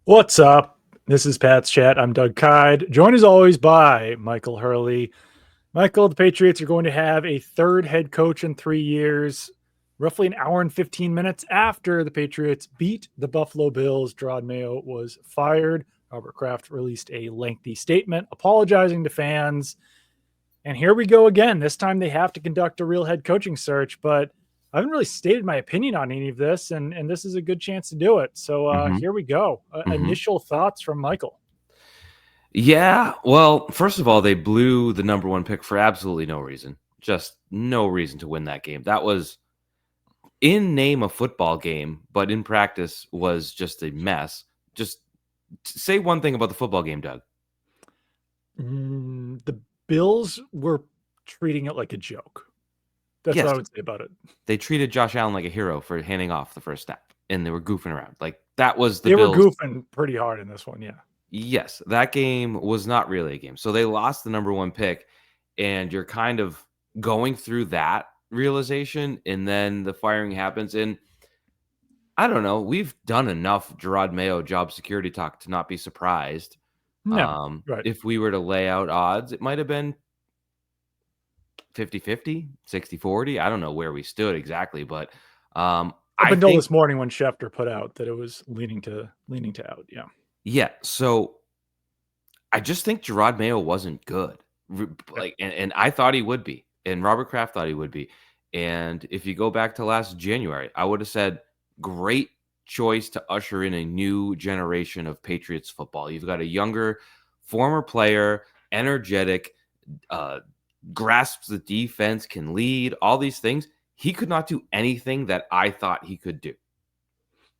What's up? This is Pat's Chat. I'm Doug Kyed, joined as always by Michael Hurley. Michael, the Patriots are going to have a third head coach in 3 years, roughly an hour and 15 minutes after the Patriots beat the Buffalo Bills. Jerod Mayo was fired. Robert Kraft released a lengthy statement apologizing to fans. And here we go again. This time they have to conduct a real head coaching search, but I haven't really stated my opinion on any of this, and this is a good chance to do it. So Mhm, here we go. mhm. Initial thoughts from Michael. Yeah, well, first of all, they blew the number 1 pick for absolutely no reason. Just no reason to win that game. That was in name a football game, but in practice was just a mess. Just say one thing about the football game, Doug. The Bills were treating it like a joke. That's what Yes, I would say about it. they treated Josh Allen like a hero for handing off the first snap, and they were goofing around. Like, that was the They were Bills. goofing pretty hard in this one, yeah. Yes, that game was not really a game. So they lost the number 1 pick, and you're kind of going through that realization, and then the firing happens. And I don't know, we've done enough Jerod Mayo job security talk to not be surprised. No, right. If we were to lay out odds, it might have been 50-50, 60-40. I don't know where we stood exactly, but Up I until think this morning when Schefter put out that it was leaning to out, yeah. yeah. So I just think Jerod Mayo wasn't good. Yeah. Like, and I thought he would be, and Robert Kraft thought he would be. And if you go back to last January, I would have said, great choice to usher in a new generation of Patriots football. You've got a younger, former player, energetic, uh, grasps the defense, can lead, all these things. He could not do anything that I thought he could do.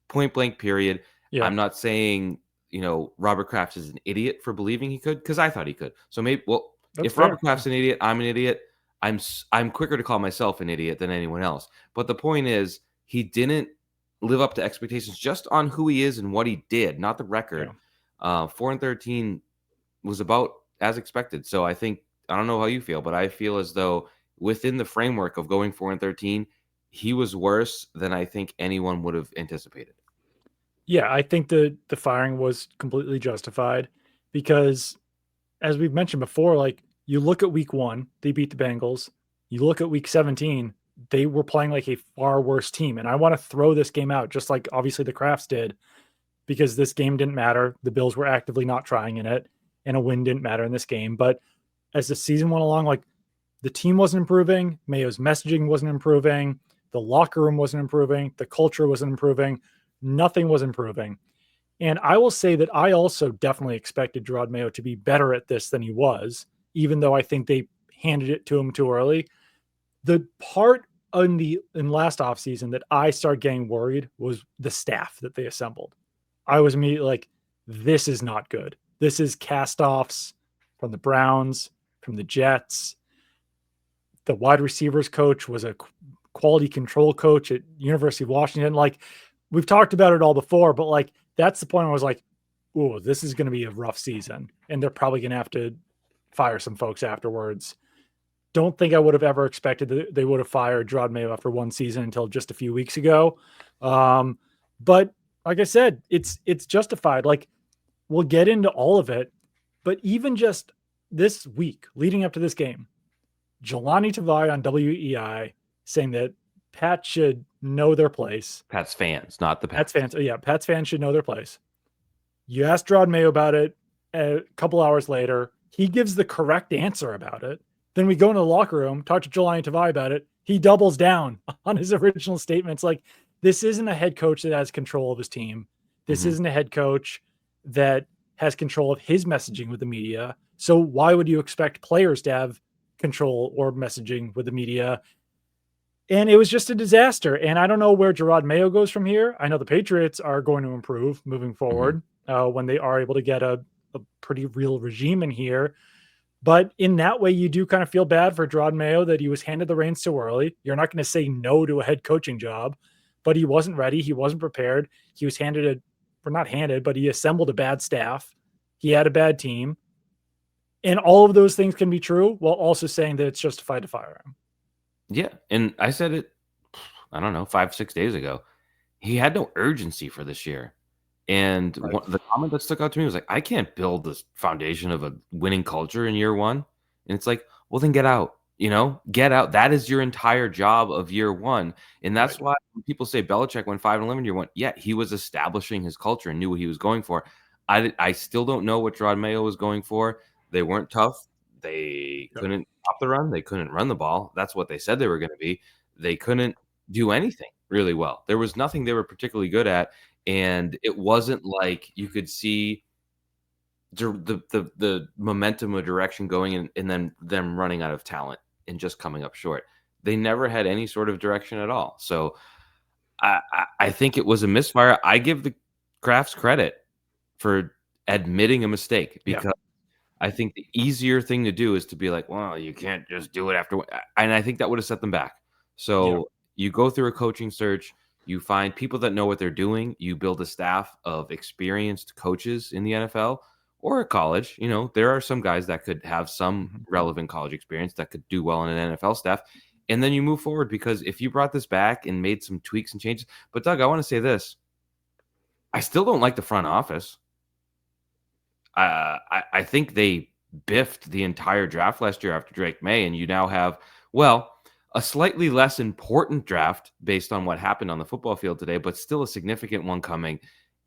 Point blank, period. Yeah. I'm not saying, Robert Kraft is an idiot for believing he could, because I thought he could. So maybe, well, That's if fair. Robert Kraft's an idiot, I'm an idiot. I'm quicker to call myself an idiot than anyone else. But the point is, he didn't live up to expectations just on who he is and what he did, not the record. Yeah. 4-13 was about as expected. So I think, I don't know how you feel, but I feel as though within the framework of going 4-13, he was worse than I think anyone would have anticipated. Yeah, I think the firing was completely justified because, as we've mentioned before, like you look at week 1, they beat the Bengals. You look at week 17, they were playing like a far worse team. And I want to throw this game out, just like obviously the Crafts did, because this game didn't matter. The Bills were actively not trying in it, and a win didn't matter in this game. But as the season went along, like the team wasn't improving, Mayo's messaging wasn't improving, the locker room wasn't improving, the culture wasn't improving, nothing was improving. And I will say that I also definitely expected Jerod Mayo to be better at this than he was, even though I think they handed it to him too early. The part in last offseason that I started getting worried was the staff that they assembled. I was immediately like, this is not good. This is cast-offs from the Browns, from the Jets. The wide receivers coach was a quality control coach at University of Washington. Like, we've talked about it all before, but like that's the point where I was like, oh, this is going to be a rough season. And they're probably going to have to fire some folks afterwards. Don't think I would have ever expected that they would have fired Jerod Mayo after one season until just a few weeks ago. But like I said, it's justified. Like, we'll get into all of it, but even just this week leading up to this game, Jelani Tavai on WEI saying that Pat should know their place. Pats fans, not the Pats Pats. fans, yeah, Pats fans should know their place. You asked Jerod Mayo about it a couple hours later. He gives the correct answer about it. Then we go into the locker room, talk to Jelani Tavai about it. He doubles down on his original statements. Like, this isn't a head coach that has control of his team. This isn't a head coach that has control of his messaging with the media. So why would you expect players to have control or messaging with the media? And it was just a disaster. And I don't know where Jerod Mayo goes from here. I know the Patriots are going to improve moving Mhm. forward when they are able to get a pretty real regime in here. But in that way, you do kind of feel bad for Jerod Mayo that he was handed the reins too early. You're not going to say no to a head coaching job, but he wasn't ready. He wasn't prepared. He was handed or not handed, but he assembled a bad staff. He had a bad team. And all of those things can be true while also saying that it's justified to fire him. Yeah, and I said it, I don't know, 5, 6 days ago. He had no urgency for this year. And Right. the comment that stuck out to me was like, I can't build this foundation of a winning culture in year one. And it's like, well, then get out. Get out. That is your entire job of year one. And that's Right. why when people say Belichick went 5-11 year one. Yeah, he was establishing his culture and knew what he was going for. I still don't know what Jerod Mayo was going for. They weren't tough. They Yep. couldn't stop the run. They couldn't run the ball. That's what they said they were going to be. They couldn't do anything really well. There was nothing they were particularly good at. And it wasn't like you could see the momentum or direction going and then them running out of talent and just coming up short. They never had any sort of direction at all. So I think it was a misfire. I give the Crafts credit for admitting a mistake Yeah. because I think the easier thing to do is to be like, well, you can't just do it after. And I think that would have set them back. Yeah. So you go through a coaching search, you find people that know what they're doing, you build a staff of experienced coaches in the NFL or at college. There are some guys that could have some Mhm. relevant college experience that could do well in an NFL staff. And then you move forward because if you brought this back and made some tweaks and changes, but Doug, I want to say this. I still don't like the front office. I think they biffed the entire draft last year after Drake May, and you now have, well, a slightly less important draft based on what happened on the football field today, but still a significant one coming.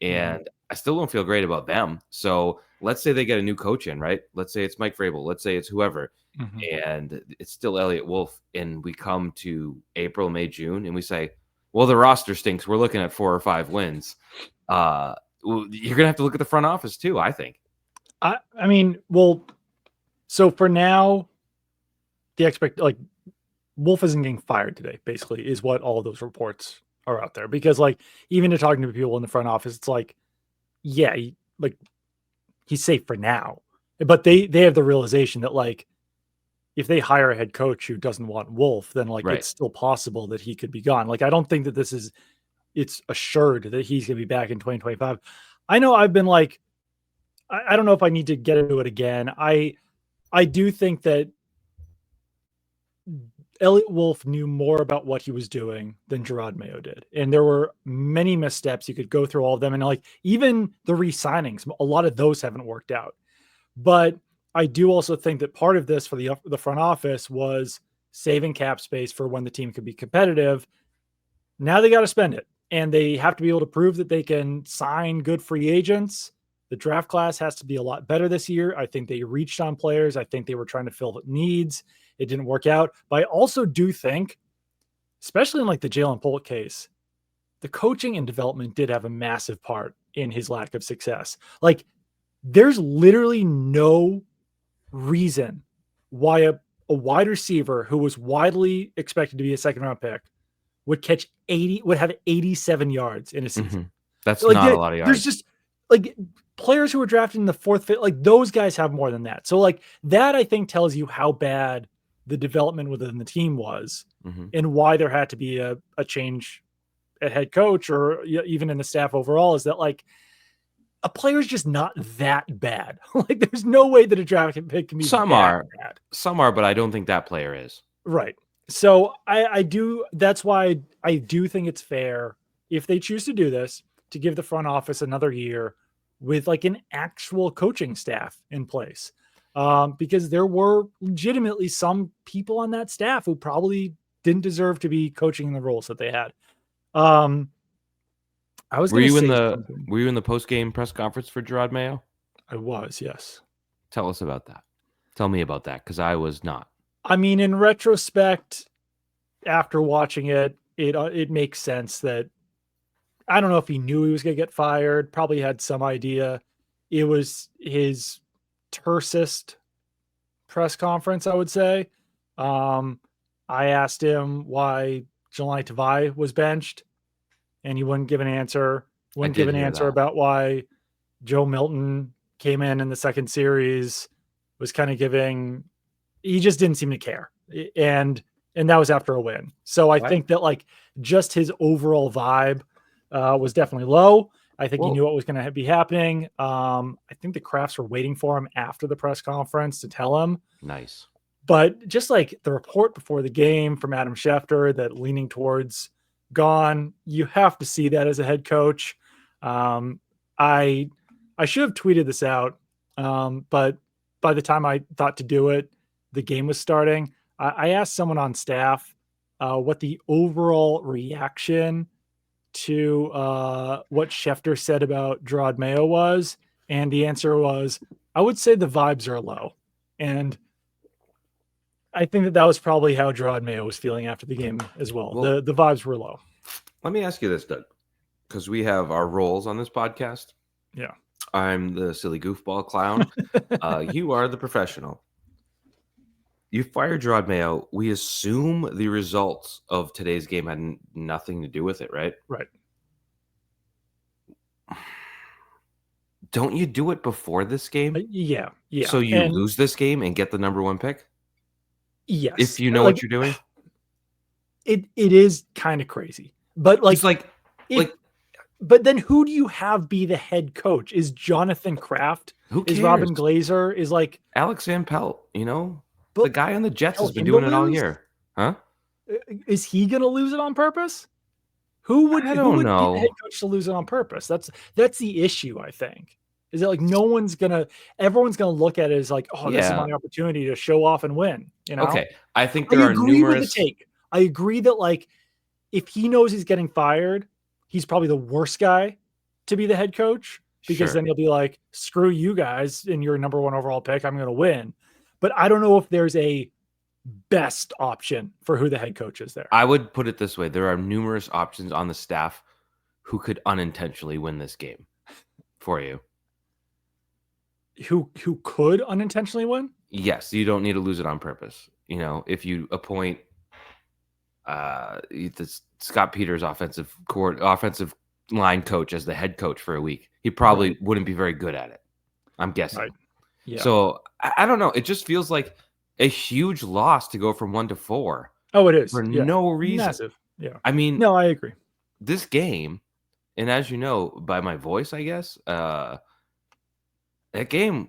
Mhm. And I still don't feel great about them. So let's say they get a new coach in, right? Let's say it's Mike Vrabel. Let's say it's whoever. Mhm. And it's still Elliott Wolf. And we come to April, May, June, and we say, well, the roster stinks. We're looking at 4 or 5 wins. Well, you're going to have to look at the front office too, I think. I mean, well, so for now, Wolf isn't getting fired today, basically, is what all of those reports are out there. Because even to talking to people in the front office, it's like, yeah, he's safe for now. But they have the realization that if they hire a head coach who doesn't want Wolf, then Right. it's still possible that he could be gone. I don't think that it's assured that he's gonna be back in 2025. I know I've been I don't know if I need to get into it again. I do think that Elliot Wolf knew more about what he was doing than Jerod Mayo did. And there were many missteps. You could go through all of them. And even the re-signings, a lot of those haven't worked out. But I do also think that part of this for the front office was saving cap space for when the team could be competitive. Now they got to spend it. And they have to be able to prove that they can sign good free agents. The draft class has to be a lot better this year. I think they reached on players. I think they were trying to fill needs. It didn't work out. But I also do think, especially in the Jalen Polk case, the coaching and development did have a massive part in his lack of success. There's literally no reason why a wide receiver who was widely expected to be a second round pick would have 87 yards in a season. Mhm. That's not a lot of There's yards. just players who were drafted in the fourth, fifth, those guys have more than that. So that I think tells you how bad the development within the team was Mhm. and why there had to be a change at head coach or even in the staff overall is that a player's just not that bad. There's no way that a draft pick can be Some that are. bad. Some are, but I don't think that player is. Right. So I do. That's why I do think it's fair if they choose to do this to give the front office another year with an actual coaching staff in place, because there were legitimately some people on that staff who probably didn't deserve to be coaching in the roles that they had. I was Were going to you in say the something. Were you in the post-game press conference for Jerod Mayo? I was, yes. Tell us about that. Tell me about that because I was not. I mean, in retrospect, after watching it, it makes sense that I don't know if he knew he was going to get fired. Probably had some idea. It was his tersest press conference, I would say. I asked him why Jalani Tavai was benched, and he wouldn't give an answer. I Wouldn't give did an hear answer that. about why Joe Milton came in the second series. Was kind of giving. He just didn't seem to care, and that was after a win. So I What? think that just his overall vibe was definitely low. I think he Well, knew what was going to be happening. I think the Crafts were waiting for him after the press conference to tell him. nice. But just the report before the game from Adam Schefter that leaning towards gone, you have to see that as a head coach. I should have tweeted this out, but by the time I thought to do it, the game was starting. I asked someone on staff what the overall reaction to what Schefter said about Jerod Mayo was, and the answer was, I would say the vibes are low. And I think that was probably how Jerod Mayo was feeling after the game as well. The vibes were low. Let me ask you this, Doug, because we have our roles on this podcast. Yeah. I'm the silly goofball clown. You are the professional. You fired Jerod Mayo. We assume the results of today's game had nothing to do with it, right? Right. Don't you do it before this game? Yeah. So you lose this game and get the number 1 pick? Yes. If you know what you're doing? It is kind of crazy. But but then who do you have be the head coach? Is Jonathan Kraft? Who cares? Is Robin Glazer? Is Alex Van Pelt, the but guy on the Jets has been doing it all year. Huh? Is he going to lose it on purpose? Who would be the head coach to lose it on purpose? That's the issue, I think. Is that everyone's gonna look at it as this is my opportunity to show off and win. Okay. I think there are numerous. I agree that if he knows he's getting fired, he's probably the worst guy to be the head coach, because then he'll be like, screw you guys and your number 1 overall pick. I'm gonna win. But I don't know if there's a best option for who the head coach is there. I would put it this way. There are numerous options on the staff who could unintentionally win this game for you. Who could unintentionally win? Yes, you don't need to lose it on purpose. If you appoint Scott Peters offensive line coach as the head coach for a week, he probably wouldn't be very good at it, I'm guessing. Right. Yeah. So I don't know. It just feels like a huge loss to go from 1 to 4. Oh, it is for no reason. Massive. Yeah. I mean, no, I agree. This game, and as you know by my voice, I guess, that game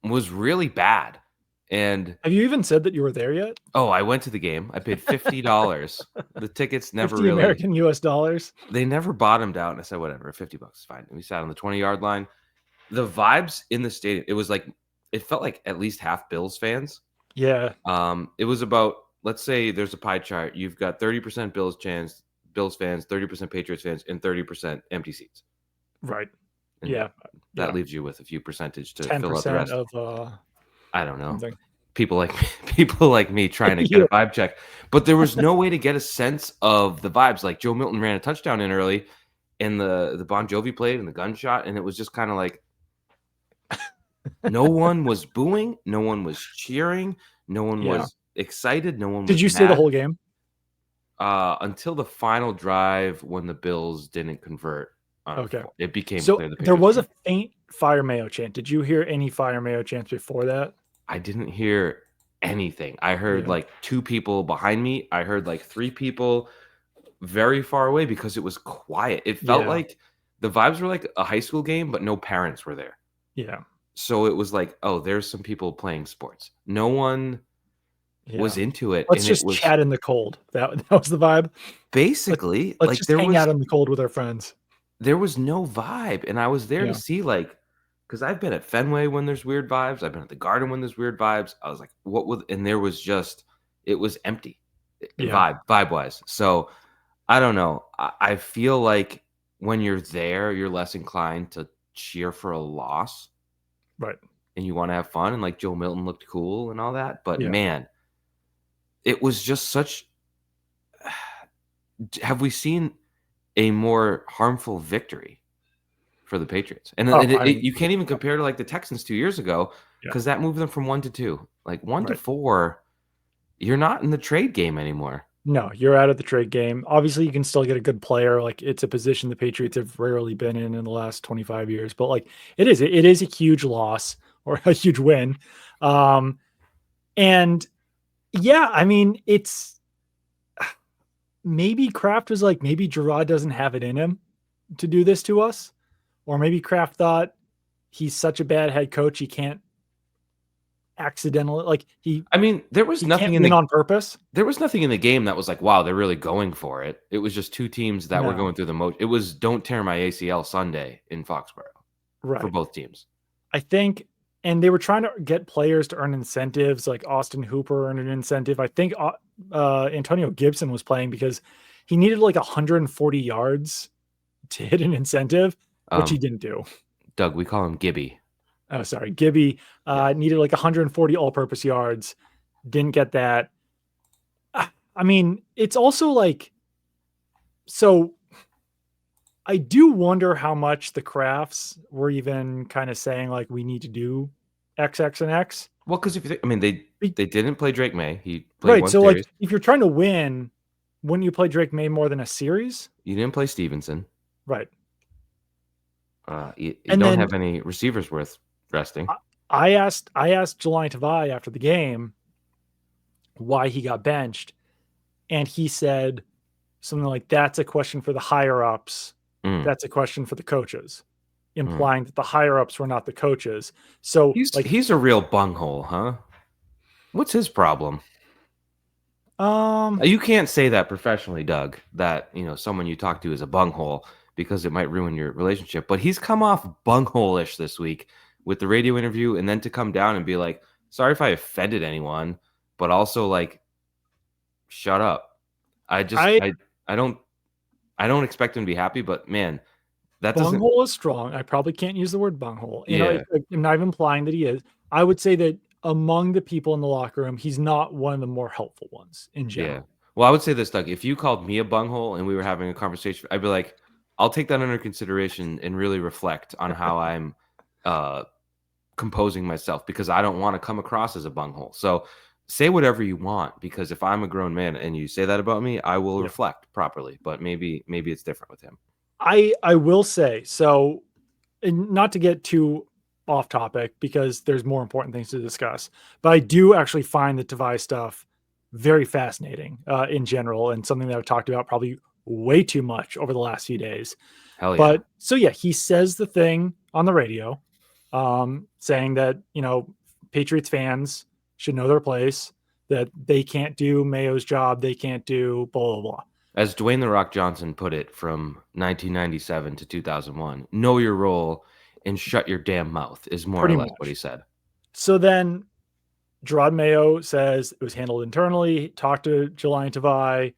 was really bad. And have you even said that you were there yet? Oh, I went to the game. I paid $50. The tickets never 50 American US dollars. They never bottomed out, and I said, whatever, $50 is fine. And we sat on the 20-yard line. The vibes in the stadium, it felt like at least half Bills fans. Yeah. It was about, let's say there's a pie chart. You've got 30% Bills fans, 30% Patriots fans, and 30% empty seats. Right. And that leaves you with a few percentage to 10% fill out the rest. Of I don't know. Something. People like me trying to get a vibe check. But there was no way to get a sense of the vibes. Like Joe Milton ran a touchdown in early, and the Bon Jovi played and the gunshot, and it was just kind of like no one was booing, no one was cheering, no one was excited, no one was Did you mad. stay the whole game? Until the final drive when the Bills didn't convert. Okay. It became So clear there was a faint Fire Mayo chant. Did you hear any Fire Mayo chants before that? I didn't hear anything. I heard 2 people behind me. I heard 3 people very far away because it was quiet. It felt like the vibes were like a high school game, but no parents were there. Yeah. So it was like, oh, there's some people playing sports. No one was into it. Let's just chat in the cold. That was the vibe. Basically, let's just hang out in the cold with our friends. There was no vibe, and I was there to see because I've been at Fenway when there's weird vibes. I've been at the Garden when there's weird vibes. I was like, what was? And there was it was empty, vibe wise. So I don't know. I feel like when you're there, you're less inclined to cheer for a loss, right? And you want to have fun, and Joe Milton looked cool and all that. But man, it was just such. Have we seen a more harmful victory for the Patriots? And you can't even compare to the Texans 2 years ago, because that moved them from 1 to 2. 1 to 4, you're not in the trade game anymore. No, you're out of the trade game. Obviously, you can still get a good player. It's a position the Patriots have rarely been in the last 25 years. But it is a huge loss or a huge win. And yeah, I mean, it's maybe Kraft was maybe Jerod doesn't have it in him to do this to us. Or maybe Kraft thought he's such a bad head coach he can't accidentally there was nothing in on purpose. There was nothing in the game that was wow, they're really going for it. It was just 2 teams that were going through the motion. It was don't tear my ACL Sunday in Foxborough. for Right. both teams. I think, and they were trying to get players to earn incentives, like Austin Hooper earned an incentive. I think Antonio Gibson was playing because he needed like 140 yards to hit an incentive, which he didn't do. Doug, we call him Gibby. Oh, sorry. Gibby Yeah. needed like 140 all purpose yards, didn't get that. I mean, it's also like, so I do wonder how much the Crafts were even kind of saying like we need to do X, X, and X. Well, because if you think, I mean, they didn't play Drake May. He played Right. one So like series. if you're trying to win, wouldn't you play Drake May more than a series? You didn't play Stevenson. Right. You And don't then have any receivers worth resting. I asked Jelani Tavai after the game why he got benched, and he said something like, "That's a question for the higher ups. That's a question for the coaches," implying that the higher ups were not the coaches. So He's a real bunghole, huh? What's his problem? You can't say that professionally, Doug, that someone you talk to is a bunghole because it might ruin your relationship. But he's come off bunghole-ish this week with the radio interview, and then to come down and be like, sorry if I offended anyone, but also like, shut up. I don't expect him to be happy, but man, that doesn't. bunghole is strong. I probably can't use the word bunghole. Yeah. I'm not even implying that he is. I would say that among the people in the locker room, he's not one of the more helpful ones in general. Yeah. Well, I would say this, Doug. If you called me a bunghole and we were having a conversation, I'd be like, I'll take that under consideration and really reflect on how I'm composing myself, because I don't want to come across as a bunghole. So say whatever you want, because if I'm a grown man and you say that about me, I will reflect properly. But maybe it's different with him. I will say, so, and not to get too off topic because there's more important things to discuss, but I do actually find the Tavai stuff very fascinating in general, and something that I've talked about probably way too much over the last few days. Hell yeah. But so yeah, he says the thing on the radio, saying that Patriots fans should know their place, that they can't do Mayo's job, they can't do blah blah blah. As Dwayne "The Rock" Johnson put it from 1997 to 2001, know your role and shut your damn mouth is more Pretty or less much what he said. So then Jerod Mayo says it was handled internally, talked to Jelani Tavai,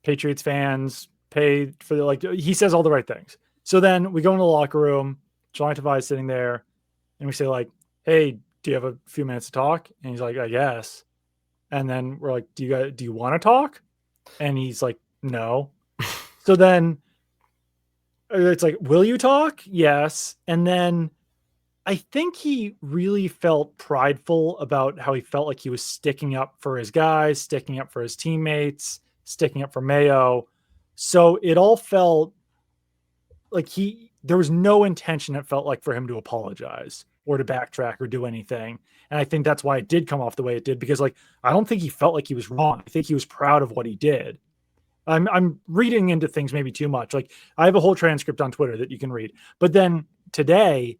Patriots fans paid for he says all the right things. So then we go into the locker room, Jelani Tavai is sitting there, and we say like, hey, do you have a few minutes to talk? And he's like, I guess. And then we're like, do you want to talk? And he's like, no. So then it's like, will you talk? Yes. And then I think he really felt prideful about how he felt like he was sticking up for his guys, sticking up for his teammates, sticking up for Mayo. So it all felt like there was no intention, it felt like, for him to apologize or to backtrack or do anything. And I think that's why it did come off the way it did, because I don't think he felt like he was wrong. I think he was proud of what he did. I'm reading into things maybe too much. Like, I have a whole transcript on Twitter that you can read. But then today,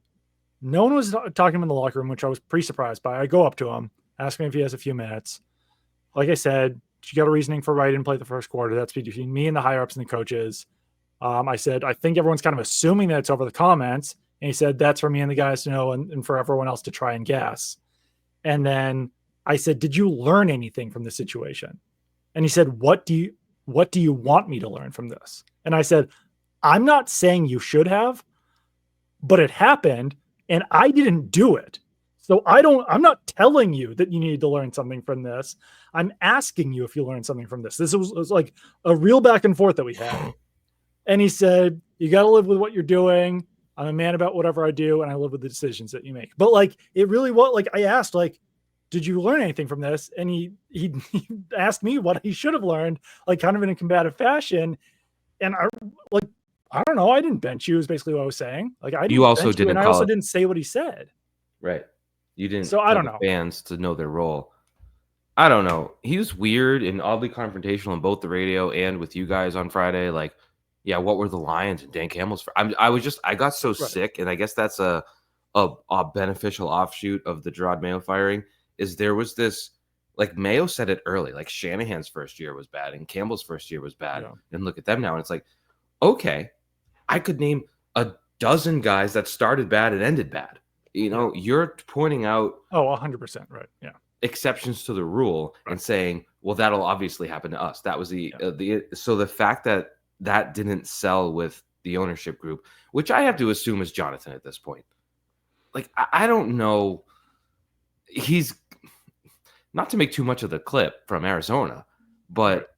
no one was talking to him in the locker room, which I was pretty surprised by. I go up to him, ask him if he has a few minutes. Like I said, you got a reasoning for why I didn't play the first quarter. That's between me and the higher ups and the coaches. I said, I think everyone's kind of assuming that it's over the comments. And he said, that's for me and the guys to know, and for everyone else to try and guess. And then I said, did you learn anything from the situation? And he said, what do you want me to learn from this? And I said, I'm not saying you should have, but it happened and I didn't do it. So I'm not telling you that you need to learn something from this. I'm asking you if you learned something from this. This was like a real back and forth that we had. And he said, you got to live with what you're doing. I'm a man about whatever I do, and I live with the decisions that you make. But it really was I asked, did you learn anything from this? And he asked me what he should have learned, kind of in a combative fashion. And I don't know. I didn't bench you is basically what I was saying. You also didn't and I also didn't say what he said. Right. You didn't. So I don't know. Fans to know their role. I don't know. He was weird and oddly confrontational on both the radio and with you guys on Friday. Yeah, what were the Lions and Dan Campbell's? I got so sick, and I guess that's a beneficial offshoot of the Jerod Mayo firing. Is there was this, Mayo said it early, Shanahan's first year was bad and Campbell's first year was bad, and look at them now, and it's like, okay, I could name a dozen guys that started bad and ended bad. You're pointing out 100%. Right. Yeah. exceptions to the rule and saying, well, that'll obviously happen to us. That was so the fact that that didn't sell with the ownership group, which I have to assume is Jonathan at this point. Like, I don't know. He's not to make too much of the clip from Arizona, but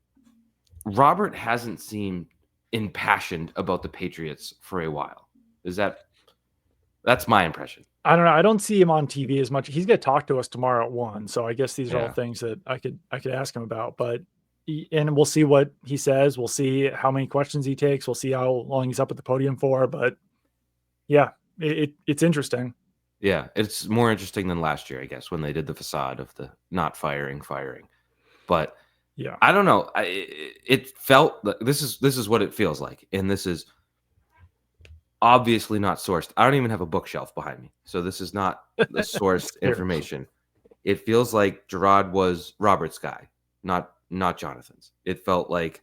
Robert hasn't seemed impassioned about the Patriots for a while. That's my impression. I don't know. I don't see him on TV as much. He's going to talk to us tomorrow at 1. So I guess these are all things that I could ask him about, and we'll see what he says. We'll see how many questions he takes. We'll see how long he's up at the podium for, but yeah, it's interesting. Yeah. It's more interesting than last year, I guess, when they did the facade of the not firing. But yeah, I don't know. It felt like this is what it feels like. And this is obviously not sourced. I don't even have a bookshelf behind me. So this is not the sourced information. It feels like Jerod was Robert's guy, not Jonathan's. It felt like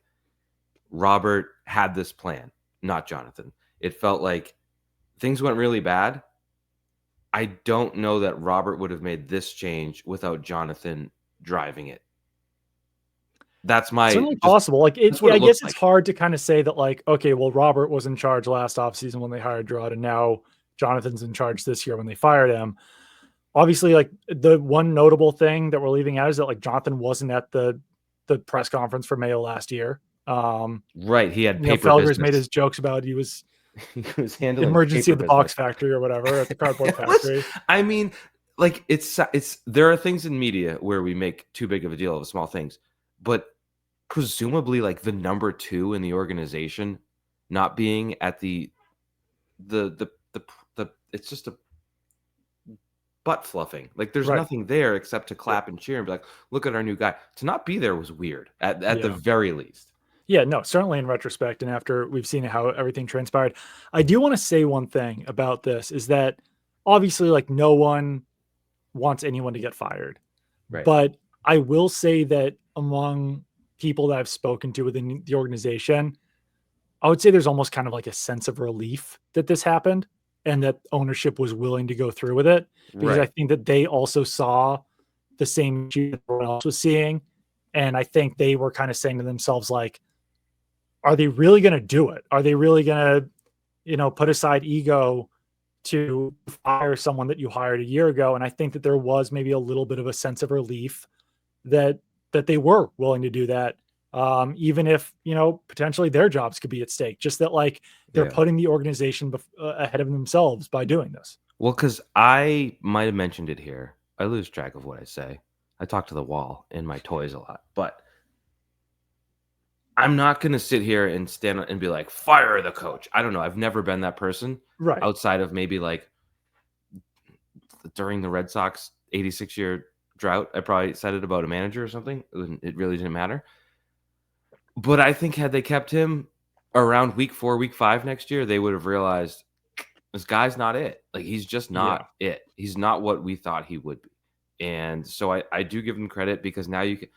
Robert had this plan, not Jonathan. It felt like things went really bad. I don't know that Robert would have made this change without Jonathan driving it. That's certainly possible. Like I guess it's like. hard to kind of say that, like, okay, well, Robert was in charge last offseason when they hired Jerod, and now Jonathan's in charge this year when they fired him. Obviously, like, the one notable thing that we're leaving out is that, like, Jonathan wasn't at the press conference for Mayo last year. Right, he had paper Felger's business. Made his jokes about he was handling emergency at the box factory or whatever, at the cardboard factory. I mean, like, it's there are things in media where we make too big of a deal of small things, but presumably, like, the number 2 in the organization not being at the it's just a butt fluffing. Like, there's nothing there except to clap and cheer and be like, look at our new guy. To not be there was weird at the very least. Yeah, no, certainly in retrospect, and after we've seen how everything transpired. I do want to say one thing about this is that obviously, like, no one wants anyone to get fired. Right. But I will say that among people that I've spoken to within the organization, I would say there's almost kind of like a sense of relief that this happened and that ownership was willing to go through with it, because I think that they also saw the same issue that everyone else was seeing. And I think they were kind of saying to themselves, like, are they really going to do it? Are they really going to, put aside ego to fire someone that you hired a year ago? And I think that there was maybe a little bit of a sense of relief that they were willing to do that, even if, potentially their jobs could be at stake. Just that, like, they're putting the organization ahead of themselves by doing this. Well, because I might have mentioned it here. I lose track of what I say. I talk to the wall in my toys a lot, but I'm not going to sit here and stand and be like, fire the coach. I don't know. I've never been that person. Right. Outside of maybe, like, during the Red Sox 86-year drought, I probably said it about a manager or something. It really didn't matter. But I think had they kept him around week 4, week 5 next year, they would have realized this guy's not it. Like, he's just not it. He's not what we thought he would be. And so I do give him credit, because now you can,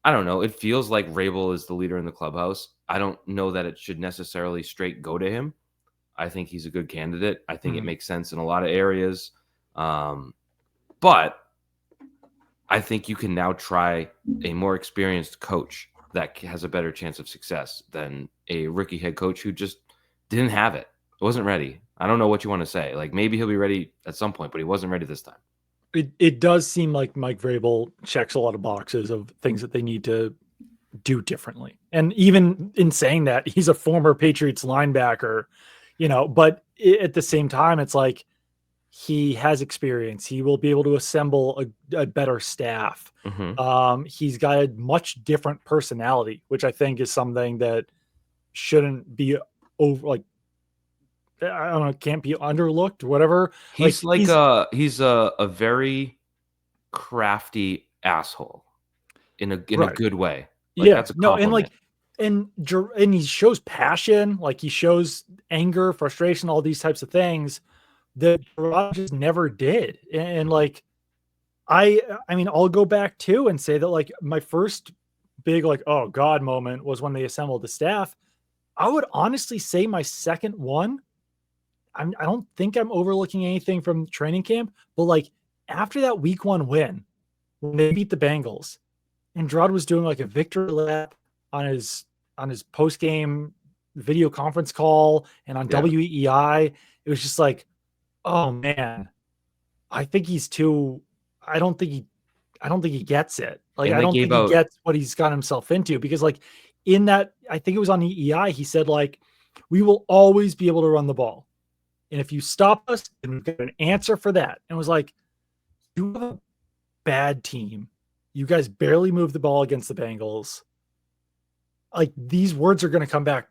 I don't know, it feels like Rabel is the leader in the clubhouse. I don't know that it should necessarily straight go to him. I think he's a good candidate. I think it makes sense in a lot of areas. But I think you can now try a more experienced coach that has a better chance of success than a rookie head coach who just didn't have it. Wasn't ready. I don't know what you want to say. Like, maybe he'll be ready at some point, but he wasn't ready this time. It does seem like Mike Vrabel checks a lot of boxes of things that they need to do differently. And even in saying that, he's a former Patriots linebacker, but at the same time, it's like, he has experience. He will be able to assemble a better staff. He's got a much different personality, which I think is something that shouldn't be I don't know, can't be underlooked, whatever. He's he's a very crafty asshole in a good way. Like, that's a compliment. And he shows passion, like, he shows anger, frustration, all these types of things that Jerod just never did. And like, I mean, I'll go back too and say that, like, my first big, like, oh God moment was when they assembled the staff. I would honestly say my second one, I don't think I'm overlooking anything from training camp, but like after that week 1 win, when they beat the Bengals, and Jerod was doing like a victory lap on his post game video conference call and on Yeah. WEI, it was just like, oh man, I think he's too. I don't think he gets it. Like And I they don't gave think he out gets what he's got himself into because like in that I think it was on EEI he said like we will always be able to run the ball. And if you stop us, then we've got an answer for that. And it was like, you have a bad team. You guys barely moved the ball against the Bengals. Like these words are going to come back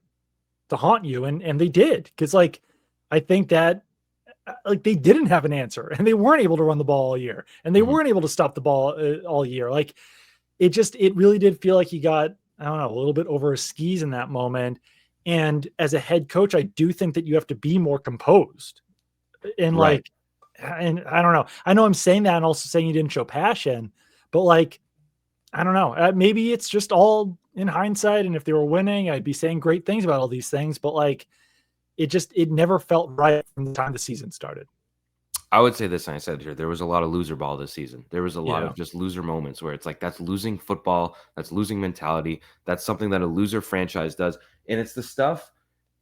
to haunt you. And they did. Cause like, I think that like they didn't have an answer and they weren't able to run the ball all year and they weren't able to stop the ball all year. Like it really did feel like he got, I don't know, a little bit over his skis in that moment. And as a head coach, I do think that you have to be more composed and right. like, and I don't know. I know I'm saying that and also saying you didn't show passion, but like, I don't know. Maybe it's just all in hindsight. And if they were winning, I'd be saying great things about all these things, but like, it never felt right from the time the season started. I would say this, and I said here, there was a lot of loser ball this season. There was a lot Yeah. of just loser moments where it's like that's losing football, that's losing mentality, that's something that a loser franchise does. And it's the stuff,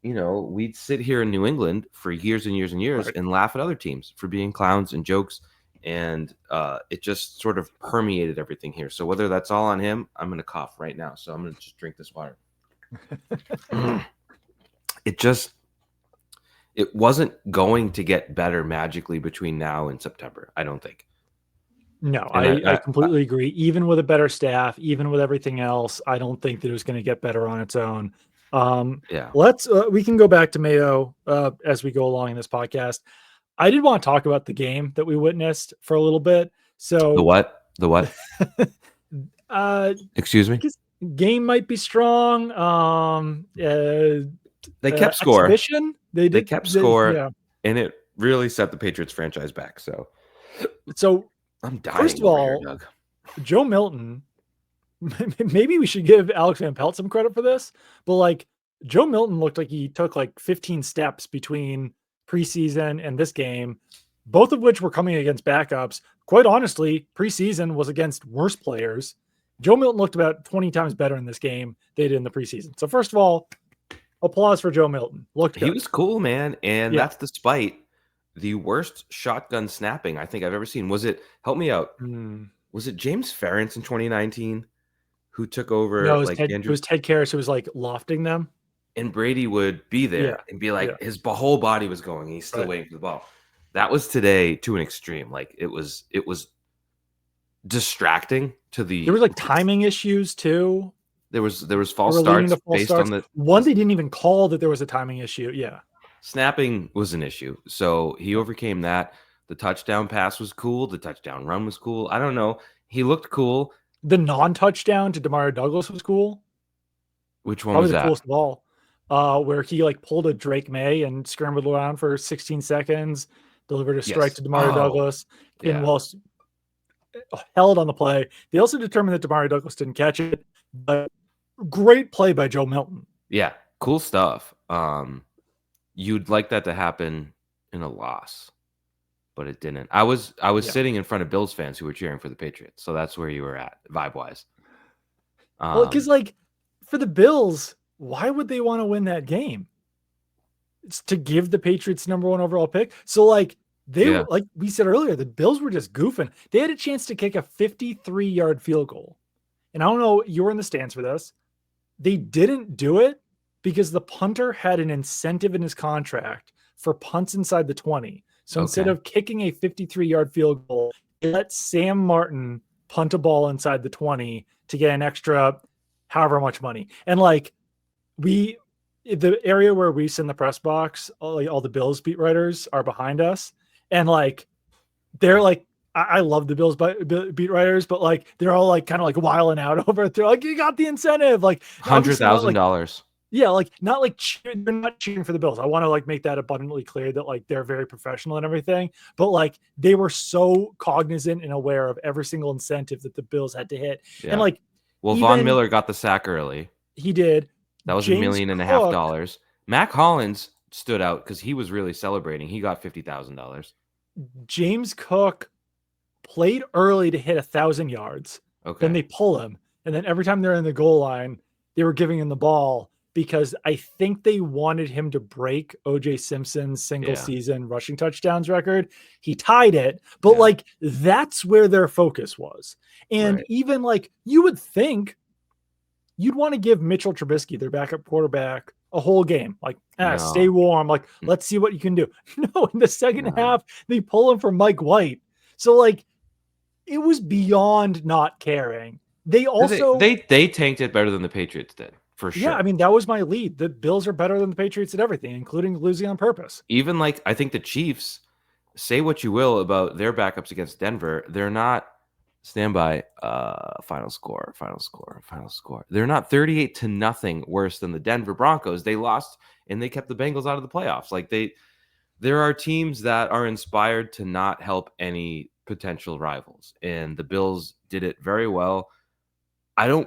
we'd sit here in New England for years and years and years Right. and laugh at other teams for being clowns and jokes. And it just sort of permeated everything here. So whether that's all on him, I'm going to cough right now. So I'm going to just drink this water. It wasn't going to get better magically between now and September, I don't think. No, And I completely agree. Even with a better staff, even with everything else, I don't think that it was going to get better on its own. Yeah. We can go back to Mayo as we go along in this podcast. I did want to talk about the game that we witnessed for a little bit. So The what? The what? Excuse me? Game might be strong. They kept score. Exhibition. They kept score, yeah. and it really set the Patriots franchise back. So I'm dying. First of all, here, Doug. Joe Milton, maybe we should give Alex Van Pelt some credit for this, but like Joe Milton looked like he took like 15 steps between preseason and this game, both of which were coming against backups. Quite honestly, preseason was against worse players. Joe Milton looked about 20 times better in this game than he did in the preseason. So first of all, applause for Joe Milton. Looked good. He was cool, man. And that's despite the worst shotgun snapping I think I've ever seen. Was it, help me out, was it James Ferentz in 2019 who took over? No, it was Ted Karras who was like lofting them. And Brady would be there and be like, his whole body was going. He's still waiting for the ball. That was today to an extreme. Like it was distracting to the. There was like timing issues too. There was false starts based on the one. They didn't even call that there was a timing issue. Yeah. Snapping was an issue. So he overcame that. The touchdown pass was cool. The touchdown run was cool. I don't know. He looked cool. The non-touchdown to Demario Douglas was cool. Which one was that? Coolest of all. Where he like pulled a Drake May and scrambled around for 16 seconds, delivered a strike to Demario Douglas, and was held on the play. They also determined that Demario Douglas didn't catch it, but great play by Joe Milton. Yeah, cool stuff. You'd like that to happen in a loss, but it didn't. I was sitting in front of Bills fans who were cheering for the Patriots, so that's where you were at vibe-wise. Well, because like for the Bills, why would they want to win that game? It's to give the Patriots number 1 overall pick. So like like we said earlier, the Bills were just goofing. They had a chance to kick a 53-yard field goal. And I don't know, you were in the stands for this. They didn't do it because the punter had an incentive in his contract for punts inside the 20. So instead of kicking a 53-yard field goal, they let Sam Martin punt a ball inside the 20 to get an extra however much money. And like the area where we sit in the press box, all the Bills beat writers are behind us. And like, they're like, I love the Bills beat writers, but like, they're all like, kind of like wiling out over it. They're like, you got the incentive, like $100,000. Yeah. Like not like they're not cheering for the Bills. I want to like make that abundantly clear that like, they're very professional and everything, but like they were so cognizant and aware of every single incentive that the Bills had to hit. And like, well, Von Miller got the sack early. He did. That was $1.5 million. Mac Hollins stood out because he was really celebrating. He got $50,000. James Cook played early to hit 1,000 yards. Okay. Then they pull him. And then every time they're in the goal line, they were giving him the ball because I think they wanted him to break OJ Simpson's single season rushing touchdowns record. He tied it, but like that's where their focus was. And even like you would think you'd want to give Mitchell Trubisky, their backup quarterback, a whole game. Like, stay warm. Like, let's see what you can do. No, in the second half, they pull him for Mike White. So like it was beyond not caring. They also they tanked it better than the Patriots did, for sure. Yeah, I mean, that was my lead. The Bills are better than the Patriots at everything, including losing on purpose. Even like I think the Chiefs, say what you will about their backups against Denver, they're not standby final score. They're not 38-0 worse than the Denver Broncos. They lost and they kept the Bengals out of the playoffs. Like there are teams that are inspired to not help any potential rivals, and the Bills did it very well. You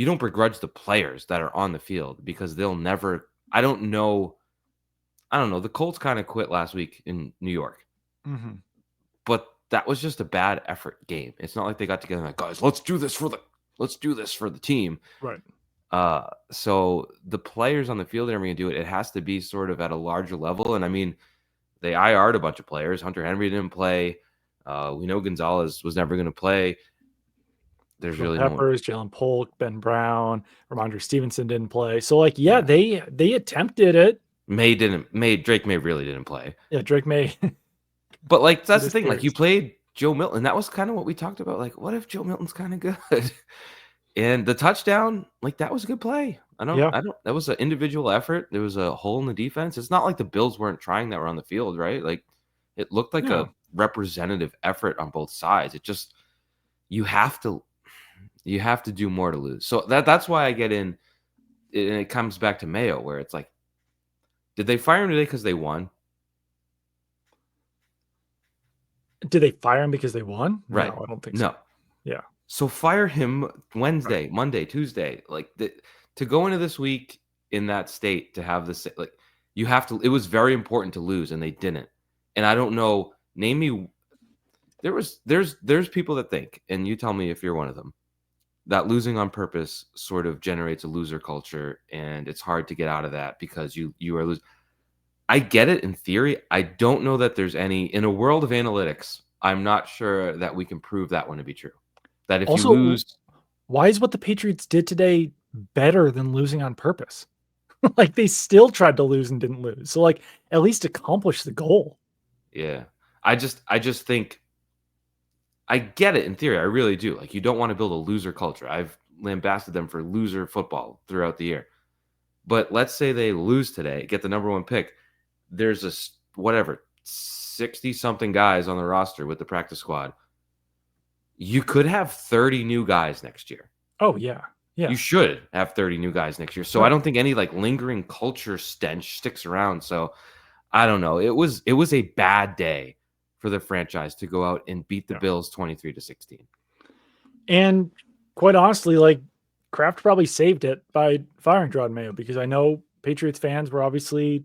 don't begrudge the players that are on the field because they'll never, I don't know. The Colts kind of quit last week in New York, but that was just a bad effort game. It's not like they got together and like, guys, let's do this for the team. Right. So the players on the field that are going to do it, it has to be sort of at a larger level. And I mean, they IR'd a bunch of players. Hunter Henry didn't play. We know Gonzalez was never going to play. There's really Peppers, Jalen Polk, Ben Brown, Ramondre Stevenson didn't play. So like, they attempted it. Drake May really didn't play. Yeah, Drake May. But like, that's the thing. Like, you played Joe Milton. That was kind of what we talked about. Like, what if Joe Milton's kind of good? And the touchdown, like, that was a good play. That was an individual effort. There was a hole in the defense. It's not like the Bills weren't trying that were on the field, right? Like, it looked like a representative effort on both sides. It just, you have to do more to lose. So that's why I get in, and it comes back to Mayo, where it's like, did they fire him today because they won? Did they fire him because they won? Right. No, I don't think so. No. Yeah. So fire him Wednesday, Monday, Tuesday. Like, to go into this week in that state, to have this, like, you have to, it was very important to lose, and they didn't. And I don't know, name me, there's people that think, and you tell me if you're one of them, that losing on purpose sort of generates a loser culture, and it's hard to get out of that because you are losing. I get it in theory. I don't know that there's any, in a world of analytics, I'm not sure that we can prove that one to be true. That if also, you lose, why is what the Patriots did today better than losing on purpose? Like, they still tried to lose and didn't lose. So like, at least accomplish the goal. Yeah. I just think, I get it in theory. I really do. Like, you don't want to build a loser culture. I've lambasted them for loser football throughout the year. But let's say they lose today, get the number one pick. There's 60-something guys on the roster with the practice squad. You could have 30 new guys next year. Oh, yeah. Yeah. You should have 30 new guys next year. So I don't think any like lingering culture stench sticks around. So I don't know. It was a bad day for the franchise to go out and beat the Bills 23-16. And quite honestly, like, Kraft probably saved it by firing Jerod Mayo, because I know Patriots fans were obviously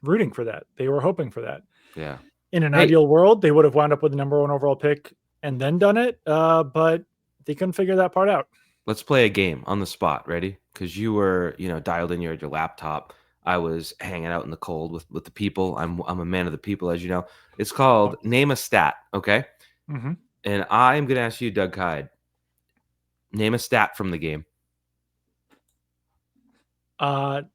rooting for that. They were hoping for that. Yeah. In an ideal world, they would have wound up with the number one overall pick and then done it. But they couldn't figure that part out. Let's play a game on the spot. Ready? Because you were, dialed in your laptop. I was hanging out in the cold with the people. I'm a man of the people, as you know. It's called Name a Stat, okay? Mm-hmm. And I'm going to ask you, Doug Kyed, name a stat from the game. Joe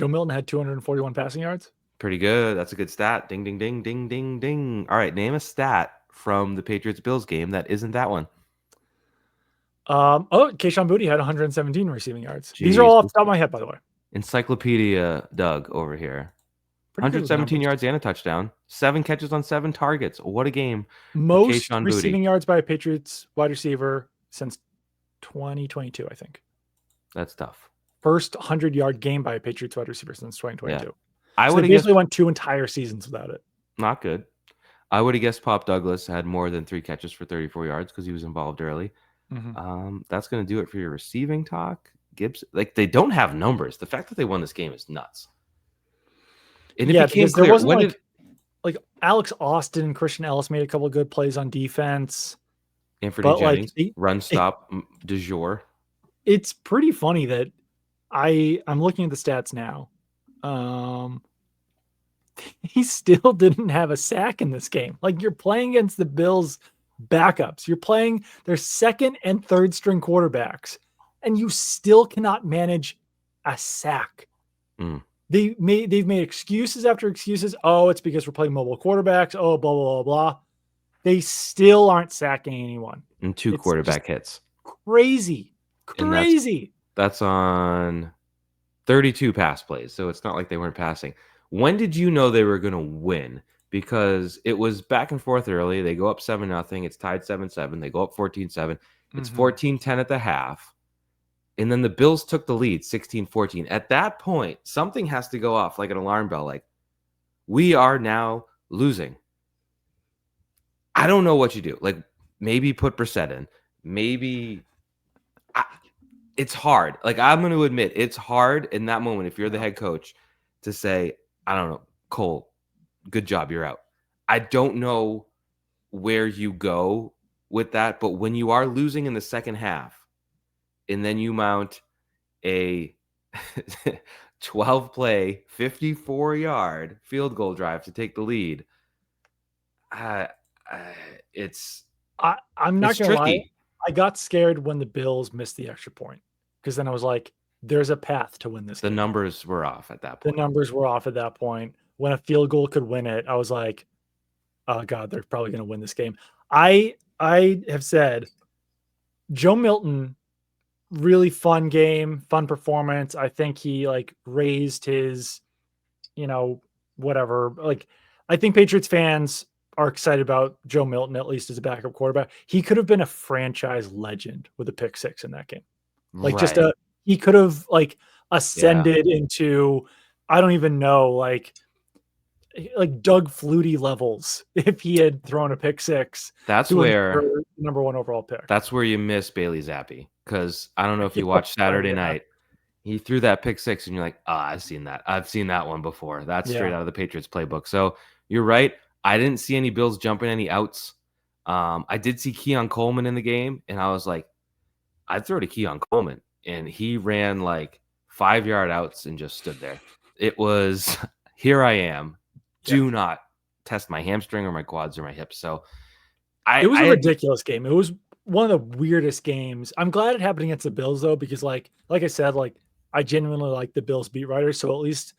Milton had 241 passing yards. Pretty good. That's a good stat. Ding, ding, ding, ding, ding, ding. All right, name a stat from the Patriots-Bills game that isn't that one. Kayshon Boutte had 117 receiving yards. Jeez. These are all off the top of my head, by the way. Encyclopedia Doug over here. Pretty 117 yards and a touchdown. 7 catches on 7 targets. What a game. Most receiving yards by a Patriots wide receiver since 2022, I think. That's tough. First 100-yard game by a Patriots wide receiver since 2022. Yeah. I would have basically went 2 entire seasons without it. Not good. I would have guessed Pop Douglas had more than 3 catches for 34 yards because he was involved early. Mm-hmm. That's going to do it for your receiving talk. Gibbs, like, they don't have numbers. The fact that they won this game is nuts. And it Yeah, became because there clear. wasn't When did like Alex Austin and Christian Ellis made a couple of good plays on defense, Anthony but like Jennings run stop du jour? it's pretty funny that I'm looking at the stats now. Um, he still didn't have a sack in this game. Like you're playing against the Bills backups. You're playing their second and third string quarterbacks, and you still cannot manage a sack. Mm. They've made excuses after excuses. Oh, it's because we're playing mobile quarterbacks. Oh, blah, blah, blah, blah. They still aren't sacking anyone. And 2 It's quarterback hits. crazy. And Crazy. that's on 32 pass plays, so it's not like they weren't passing. When did you know they were going to win? Because it was back and forth early. They go up 7-0. It's tied 7-7. They go up 14-7. It's 14-10 at the half. And then the Bills took the lead 16-14. At that point, something has to go off like an alarm bell. Like, we are now losing. I don't know what you do. Like, maybe put Brissett in. Maybe it's hard. Like, I'm going to admit, it's hard in that moment if you're the head coach to say, I don't know, Cole, good job, you're out. I don't know where you go with that, but when you are losing in the second half and then you mount a 12-play, 54-yard field goal drive to take the lead, I'm not going to lie. tricky. I got scared when the Bills missed the extra point because then I was like, there's a path to win this game. The numbers were off at that The point. numbers were off at that point. When a field goal could win it, I was like, oh, God, they're probably going to win this game. I have said Joe Milton, really fun game, fun performance. I think he like raised his, whatever. Like, I think Patriots fans are excited about Joe Milton, at least as a backup quarterback. He could have been a franchise legend with a pick six in that game. Like Right. he could have like ascended into, I don't even know, like Doug Flutie levels if he had thrown a pick six. That's to where ensure the number one overall pick. That's where you miss Bailey Zappi, because I don't know if you watched Saturday night. He threw that pick six, and you're like, I've seen that. I've seen that one before. That's straight out of the Patriots playbook. So you're right. I didn't see any Bills jumping any outs. I did see Keon Coleman in the game, and I was like, I'd throw to Keon Coleman. And he ran like 5-yard outs and just stood there. It was, here I am. Do not test my hamstring or my quads or my hips. So it was a ridiculous game. It was one of the weirdest games. I'm glad it happened against the Bills though, because like I said, like I genuinely like the Bills beat writers, so at least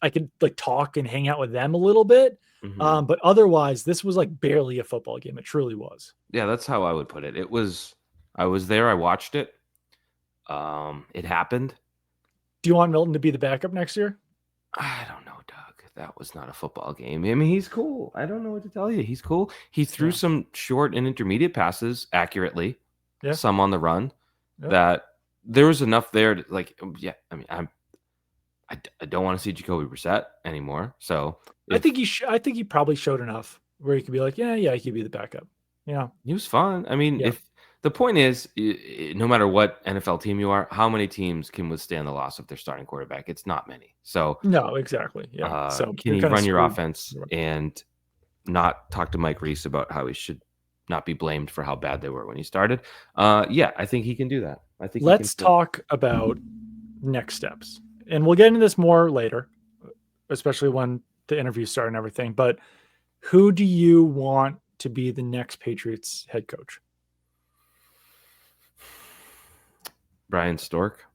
I could like talk and hang out with them a little bit. Mm-hmm. But otherwise, this was like barely a football game. It truly was. Yeah, that's how I would put it. I was there. I watched it. It happened. Do you want Milton to be the backup next year? I don't know, Doug. That was not a football game. I mean, he's cool. I don't know what to tell you. He's cool. He threw some short and intermediate passes accurately. Yeah. Some on the run. Yeah. That there was enough there to, like, yeah. I mean, I don't want to see Jacoby Brissett anymore. So I think he probably showed enough where he could be like, yeah, he could be the backup. Yeah, he was fun. I mean, if the point is, no matter what NFL team you are, how many teams can withstand the loss of their starting quarterback? It's not many. So no, exactly. Yeah. So can you run your offense and not talk to Mike Reese about how he should not be blamed for how bad they were when he started? Yeah, I think he can do that. I think. Let's talk about next steps, and we'll get into this more later, especially when the interviews start and everything. But who do you want to be the next Patriots head coach? Brian Stork.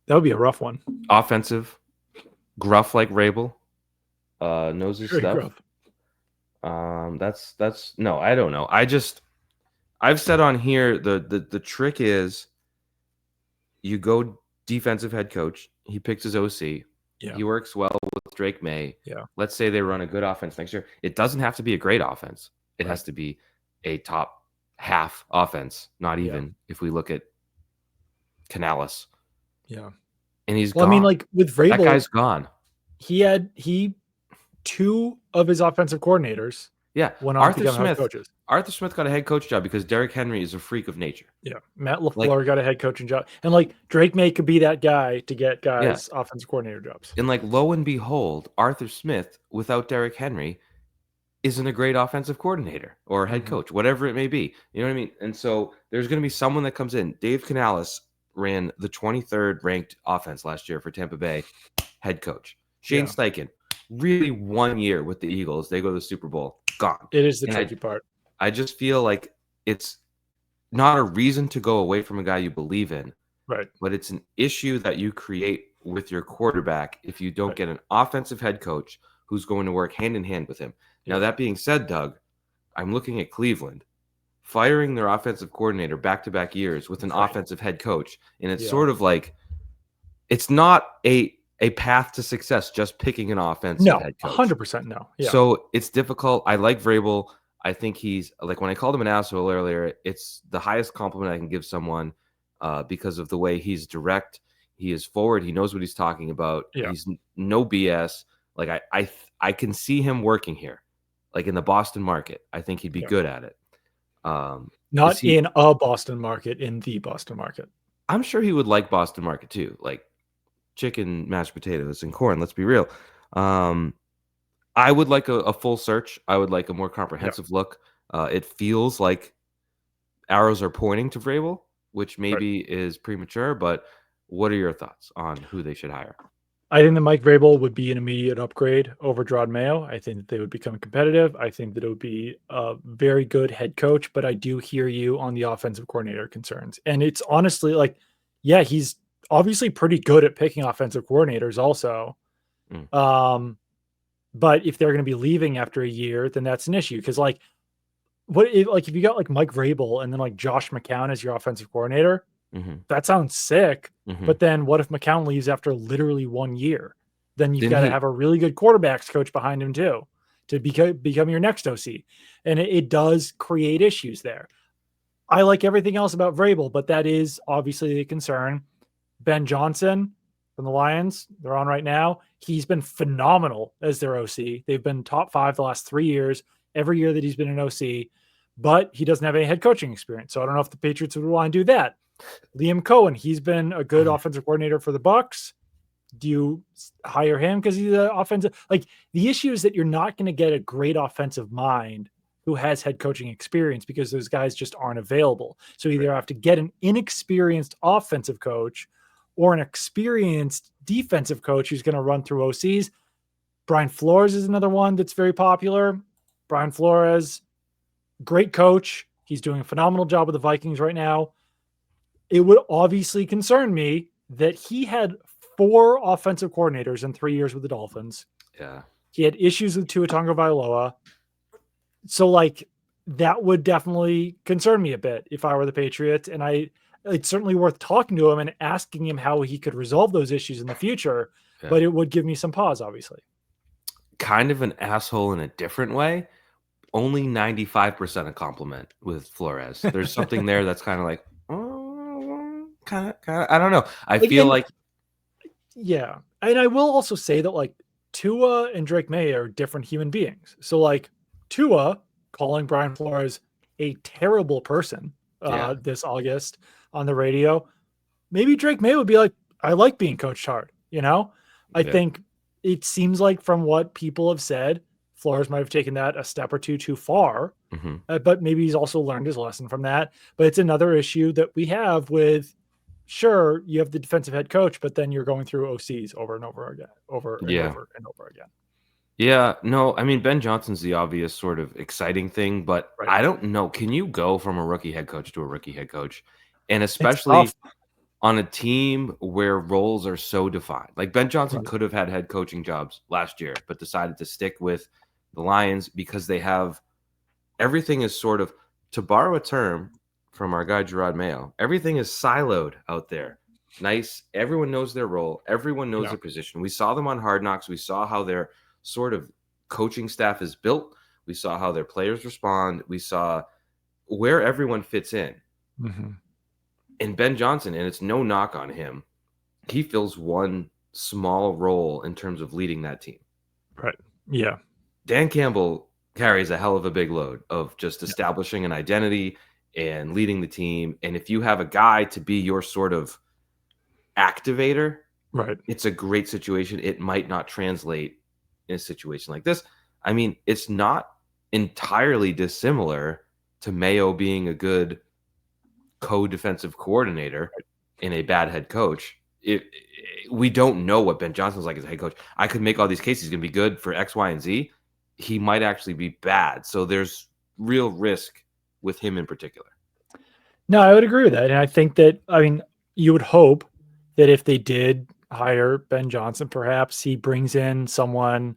That would be a rough one. Offensive, gruff like Rabel, knows his stuff. Gruff. That's no, I don't know. I've said on here the trick is you go defensive head coach. He picks his OC. Yeah. He works well with Drake May. Yeah. Let's say they run a good offense next year. It doesn't have to be a great offense. It has to be a top half offense, not even if we look at Canales. Yeah. And he's gone. I mean, like with Vrabel, that guy's gone. He two of his offensive coordinators. Yeah. Went on Arthur to become Smith. head coaches. Arthur Smith got a head coach job because Derrick Henry is a freak of nature. Yeah. Matt Like, LaFleur got a head coaching job. And like Drake May could be that guy to get yeah. guys offensive coordinator jobs. And like, lo and behold, Arthur Smith, without Derrick Henry, isn't a great offensive coordinator or head coach, whatever it may be. You know what I mean? And so there's going to be someone that comes in. Dave Canales ran the 23rd ranked offense last year for Tampa Bay, head coach. Shane Steichen, really 1 year with the Eagles. They go to the Super Bowl, gone. It is the tricky part. I just feel like it's not a reason to go away from a guy you believe in, Right. but it's an issue that you create with your quarterback if you don't get an offensive head coach who's going to work hand in hand with him. Now, that being said, Doug, I'm looking at Cleveland firing their offensive coordinator back-to-back years with an offensive head coach, and it's sort of like it's not a path to success just picking an offensive head coach. 100% no. Yeah. So it's difficult. I like Vrabel. I think he's like, when I called him an asshole earlier, it's the highest compliment I can give someone because of the way he's direct. He is forward. He knows what he's talking about. Yeah. He's no BS. Like I can see him working here, like in the Boston market. I think he'd be good at it. Not in a Boston market, in the Boston market. I'm sure he would like Boston market too, like chicken, mashed potatoes, and corn. Let's be real. I would like a full search. I would like a more comprehensive look. It feels like arrows are pointing to Vrabel, which maybe is premature, but what are your thoughts on who they should hire? I think that Mike Vrabel would be an immediate upgrade over Jerod Mayo. I think that they would become competitive. I think that it would be a very good head coach, but I do hear you on the offensive coordinator concerns. And it's honestly like, yeah, he's obviously pretty good at picking offensive coordinators also. But if they're going to be leaving after a year, then that's an issue. Because like, if you got like Mike Vrabel and then like Josh McCown as your offensive coordinator, that sounds sick. But then what if McCown leaves after literally 1 year? Then you've got to have a really good quarterbacks coach behind him too to become your next OC. And it does create issues there. I like everything else about Vrabel, but that is obviously a concern. Ben Johnson from the Lions, they're on right now. He's been phenomenal as their OC. They've been top 5 the last 3 years, every year that he's been an OC, but he doesn't have any head coaching experience. So I don't know if the Patriots would want to do that. Liam Cohen, he's been a good offensive coordinator for the Bucs. Do you hire him because he's an offensive? Like, the issue is that you're not going to get a great offensive mind who has head coaching experience because those guys just aren't available. So either have to get an inexperienced offensive coach or an experienced defensive coach who's going to run through OCs. Brian Flores is another one that's very popular. Brian Flores, great coach. He's doing a phenomenal job with the Vikings right now. It would obviously concern me that he had 4 offensive coordinators in 3 years with the Dolphins. Yeah. He had issues with Tua Tagovailoa. So like that would definitely concern me a bit if I were the Patriots. And it's certainly worth talking to him and asking him how he could resolve those issues in the future. Yeah. But it would give me some pause, obviously. Kind of an asshole in a different way. Only 95% a compliment with Flores. There's something there that's kind of like, kind of, I don't know. I feel like, yeah. And I will also say that like Tua and Drake May are different human beings. So like Tua calling Brian Flores a terrible person this August on the radio, maybe Drake May would be like, I like being coached hard. You know, I think it seems like from what people have said, Flores might have taken that a step or two too far, but maybe he's also learned his lesson from that. But it's another issue that we have with, sure, you have the defensive head coach, but then you're going through OCs over and over again, over and over again. Yeah, no, I mean, Ben Johnson's the obvious sort of exciting thing, but I don't know. Can you go from a rookie head coach to a rookie head coach? And especially on a team where roles are so defined. Like Ben Johnson could have had head coaching jobs last year, but decided to stick with the Lions because they have everything is sort of, to borrow a term from our guy Jerod Mayo, everything is siloed out there. Nice. Everyone knows their role. Everyone knows their position. We saw them on Hard Knocks. We saw how their sort of coaching staff is built. We saw how their players respond. We saw where everyone fits in. And Ben Johnson, and it's no knock on him, he fills one small role in terms of leading that team. Right. Yeah. Dan Campbell carries a hell of a big load of just establishing an identity and leading the team. And if you have a guy to be your sort of activator, Right. it's a great situation. It might not translate in a situation like this. I mean, it's not entirely dissimilar to Mayo being a good co-defensive coordinator in a bad head coach. We don't know what Ben Johnson's like as a head coach. I could make all these cases. He's going to be good for X, Y, and Z. He might actually be bad. So there's real risk with him in particular. No, I would agree with that. And I think that, I mean, you would hope that if they did hire Ben Johnson, perhaps he brings in someone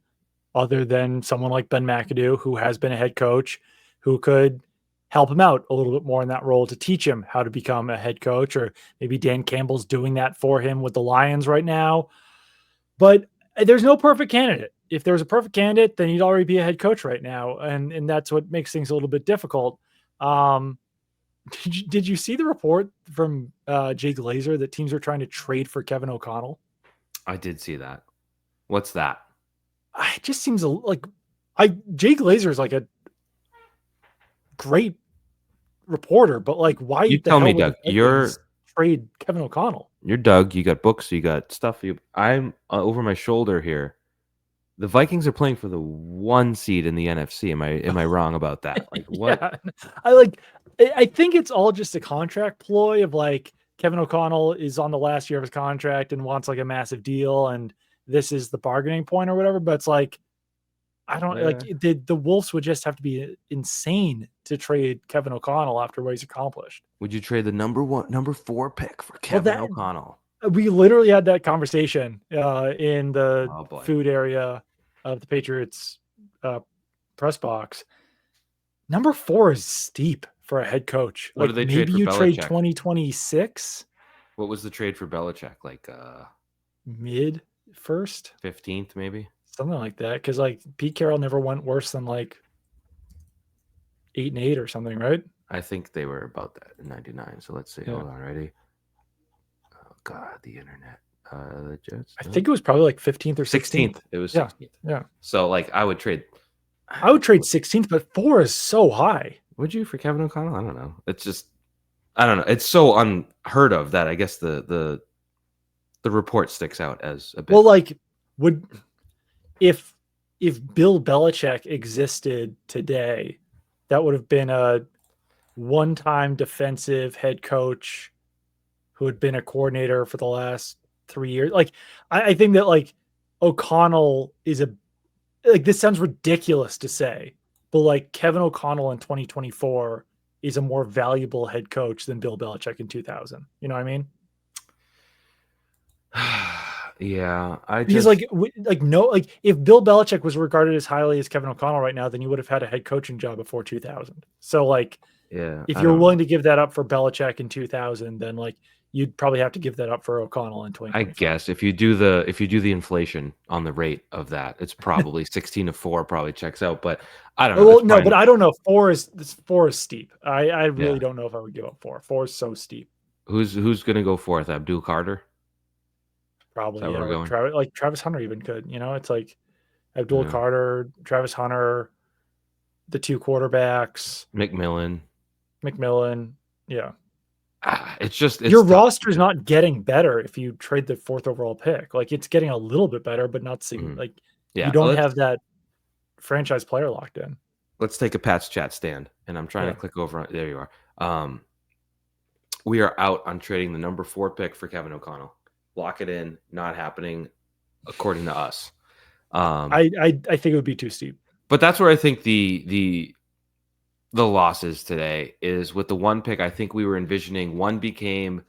other than someone like Ben McAdoo, who has been a head coach, who could help him out a little bit more in that role to teach him how to become a head coach. Or maybe Dan Campbell's doing that for him with the Lions right now. But there's no perfect candidate. If there was a perfect candidate, then he'd already be a head coach right now. And that's what makes things a little bit difficult. Did you see the report from Jay Glazer that teams are trying to trade for Kevin O'Connell? I did see that. What's that? It just seems like Jay Glazer is like a great reporter, but like, why You the tell hell me, would Doug. the Vikings trade Kevin O'Connell? You're Doug. You got books. You got stuff. I'm over my shoulder here. The Vikings are playing for the 1 seed in the NFC. Am I wrong about that? Like what? Yeah. I think it's all just a contract ploy of like Kevin O'Connell is on the last year of his contract and wants like a massive deal, and this is the bargaining point or whatever. But it's like, I don't like the Wolves would just have to be insane to trade Kevin O'Connell after what he's accomplished. Would you trade the number 4 pick for Kevin O'Connell? We literally had that conversation in the Oh, food area of the Patriots press box. Number 4 is steep for a head coach. What like do they maybe trade for you trade Belichick? 2026. What was the trade for Belichick? Like Mid first, 15th, maybe something like that. Because like Pete Carroll never went worse than like 8-8 or something, right? I think they were about that in '99. So let's see. Yeah. Hold on, ready? Oh God, the internet. The Jets. I think it was probably like 15th or 16th. It was 16th. Yeah. So like I would trade 16th, but 4 is so high. Would you for Kevin O'Connell? I don't know. It's just I don't know. It's so unheard of that I guess the report sticks out as a bit. Well, like if Bill Belichick existed today, that would have been a one-time defensive head coach who had been a coordinator for the last 3 years. Like, I think that like O'Connell is this sounds ridiculous to say, but like Kevin O'Connell in 2024 is a more valuable head coach than Bill Belichick in 2000. You know what I mean? Yeah, because if Bill Belichick was regarded as highly as Kevin O'Connell right now, then you would have had a head coaching job before 2000. So like, yeah, if you're willing to give that up for Belichick in 2000, then like you'd probably have to give that up for O'Connell in 2025. I guess if you do the inflation on the rate of that, it's probably 16-4 probably checks out. But I don't know. Well, no, but I don't know. 4 is steep. I really don't know if I would give up 4. 4 is so steep. Who's gonna go fourth? Abdul Carter? Probably, yeah. Like Travis Hunter even could. You know, it's like Abdul Carter, Travis Hunter, the 2 quarterbacks, McMillan. Yeah. It's just your roster's not getting better if you trade the 4th overall pick. Like it's getting a little bit better, but not like you don't have that franchise player locked in. Let's take a Pat's chat stand, and I'm trying to click over. There you are. We are out on trading the number 4 pick for Kevin O'Connell. Lock it in. Not happening, according to us. I think it would be too steep. But that's where I think the losses today is with the 1 pick. I think we were envisioning 1 became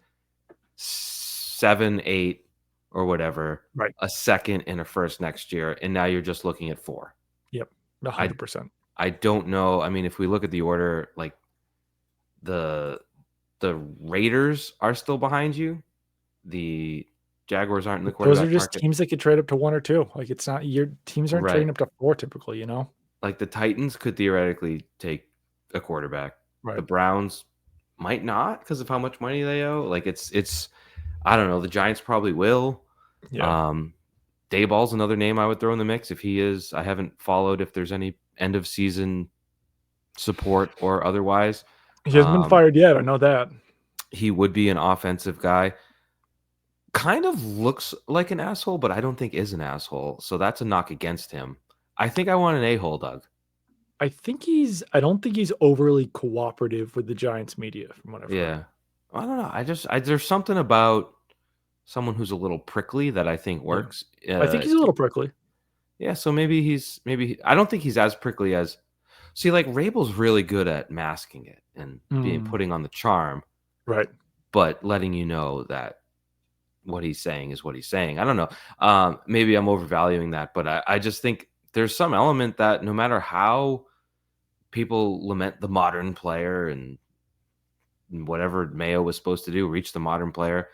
7, 8, or whatever, right? A 2nd and a 1st next year, and now you're just looking at 4. Yep, 100%. I don't know. I mean, if we look at the order, like the Raiders are still behind you. The Jaguars aren't in the quarterback. Those are just teams that could trade up to 1 or 2. Like it's not your teams aren't trading up to 4 typically. You know, like the Titans could theoretically take a quarterback. Right. The Browns might not because of how much money they owe. Like it's I don't know. The Giants probably will. Yeah. Dayball's another name I would throw in the mix if he is. I haven't followed if there's any end of season support or otherwise. He hasn't been fired yet. I know that. He would be an offensive guy. Kind of looks like an asshole, but I don't think is an asshole. So that's a knock against him. I think I want an a-hole, Doug. I don't think he's overly cooperative with the Giants media, from what I've heard. I don't know. There's something about someone who's a little prickly that I think works. I think he's a little prickly. Yeah, so maybe I don't think he's as prickly as. See, like Rabel's really good at masking it and putting on the charm, right? But letting you know that what he's saying is what he's saying. I don't know. Maybe I'm overvaluing that, but I just think there's some element that no matter how people lament the modern player and whatever Mayo was supposed to do, reach the modern player,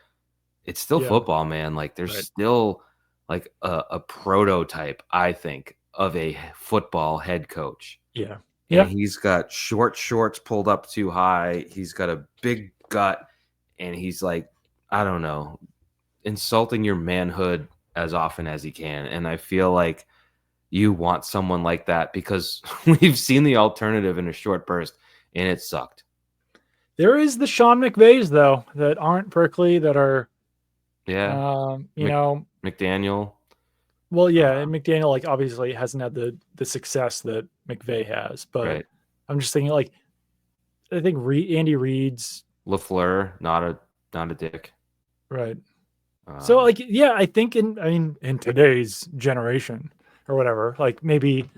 it's still football, man. Like there's still like a prototype, I think, of a football head coach. Yeah. And he's got short shorts pulled up too high. He's got a big gut, and he's like, I don't know, insulting your manhood as often as he can. And I feel like you want someone like that because we've seen the alternative in a short burst, and it sucked. There is the Sean McVays, though, that aren't prickly, that are, McDaniel. Well, McDaniel, like, obviously hasn't had the success that McVay has, but I'm just thinking, like, I think Andy Reid's LaFleur, not a dick, right? So, like, I think in today's generation or whatever, like maybe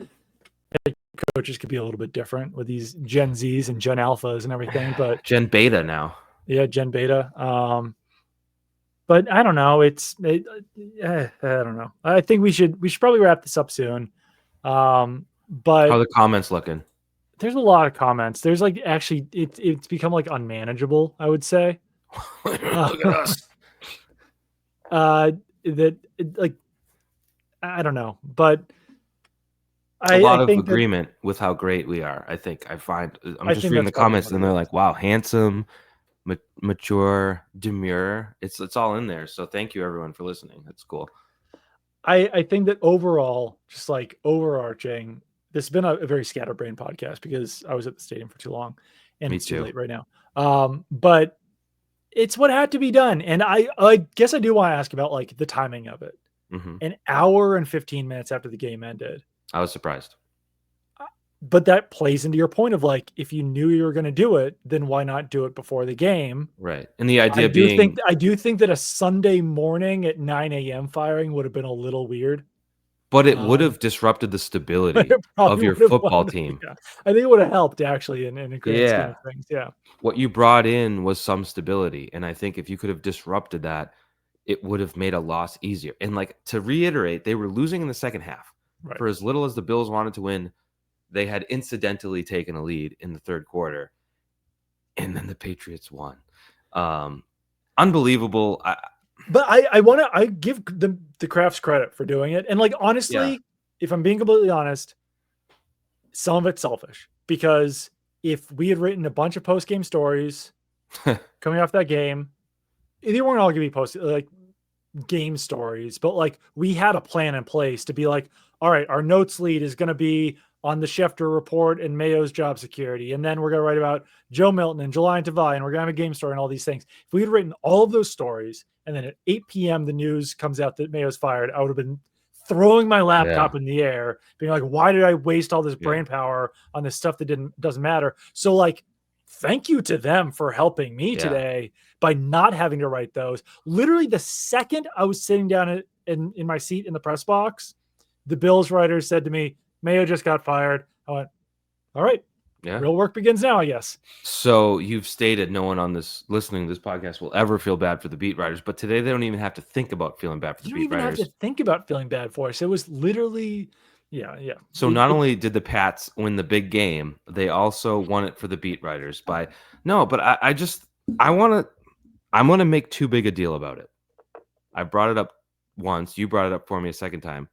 coaches could be a little bit different with these Gen Zs and Gen Alphas and everything, but Gen Beta now, Gen Beta. But I don't know. I don't know. I think we should probably wrap this up soon. But how are the comments looking? There's a lot of comments. There's like actually it's become like unmanageable, I would say. Look at us. Like I don't know, but a lot of agreement with how great we are. I think I'm just reading the comments and they're like, wow, handsome, mature, demure. It's all in there. So thank you everyone for listening. That's cool. I think that overall, just like overarching, this has been a very scatterbrained podcast because I was at the stadium for too long and it's too late right now. But it's what had to be done. And I guess I do want to ask about like the timing of it. An hour and 15 minutes after the game ended. I was surprised. But that plays into your point of like, if you knew you were going to do it, then why not do it before the game? Right. And the idea I do think that a Sunday morning at 9 a.m. firing would have been a little weird. But it would have disrupted the stability of your football team. Yeah. I think it would have helped actually in a grand scheme of things. Yeah. What you brought in was some stability. And I think if you could have disrupted that, it would have made a loss easier. And like to reiterate, they were losing in the second half. Right. For as little as the Bills wanted to win, they had incidentally taken a lead in the third quarter. And then the Patriots won. Unbelievable. But I give the Crafts credit for doing it. And like, honestly, if I'm being completely honest, some of it's selfish because if we had written a bunch of post-game stories coming off that game, they weren't all going to be posted like game stories, but like we had a plan in place to be like, all right, our notes lead is going to be on the Schefter report and Mayo's job security. And then we're going to write about Joe Milton and July and Tavai, and we're going to have a game story and all these things. If we had written all of those stories and then at 8 p.m. the news comes out that Mayo's fired, I would have been throwing my laptop in the air, being like, why did I waste all this brain power on this stuff that doesn't matter? So like, thank you to them for helping me today by not having to write those. Literally the second I was sitting down in my seat in the press box, the Bills writer said to me, Mayo just got fired. I went, all right. Yeah. Real work begins now, I guess. So you've stated no one on this listening to this podcast will ever feel bad for the beat writers, but today they don't even have to think about feeling bad for the beat writers. You don't even have to think about feeling bad for us. It was literally, So not only did the Pats win the big game, they also won it for the beat writers I'm going to make too big a deal about it. I brought it up once. You brought it up for me a second time.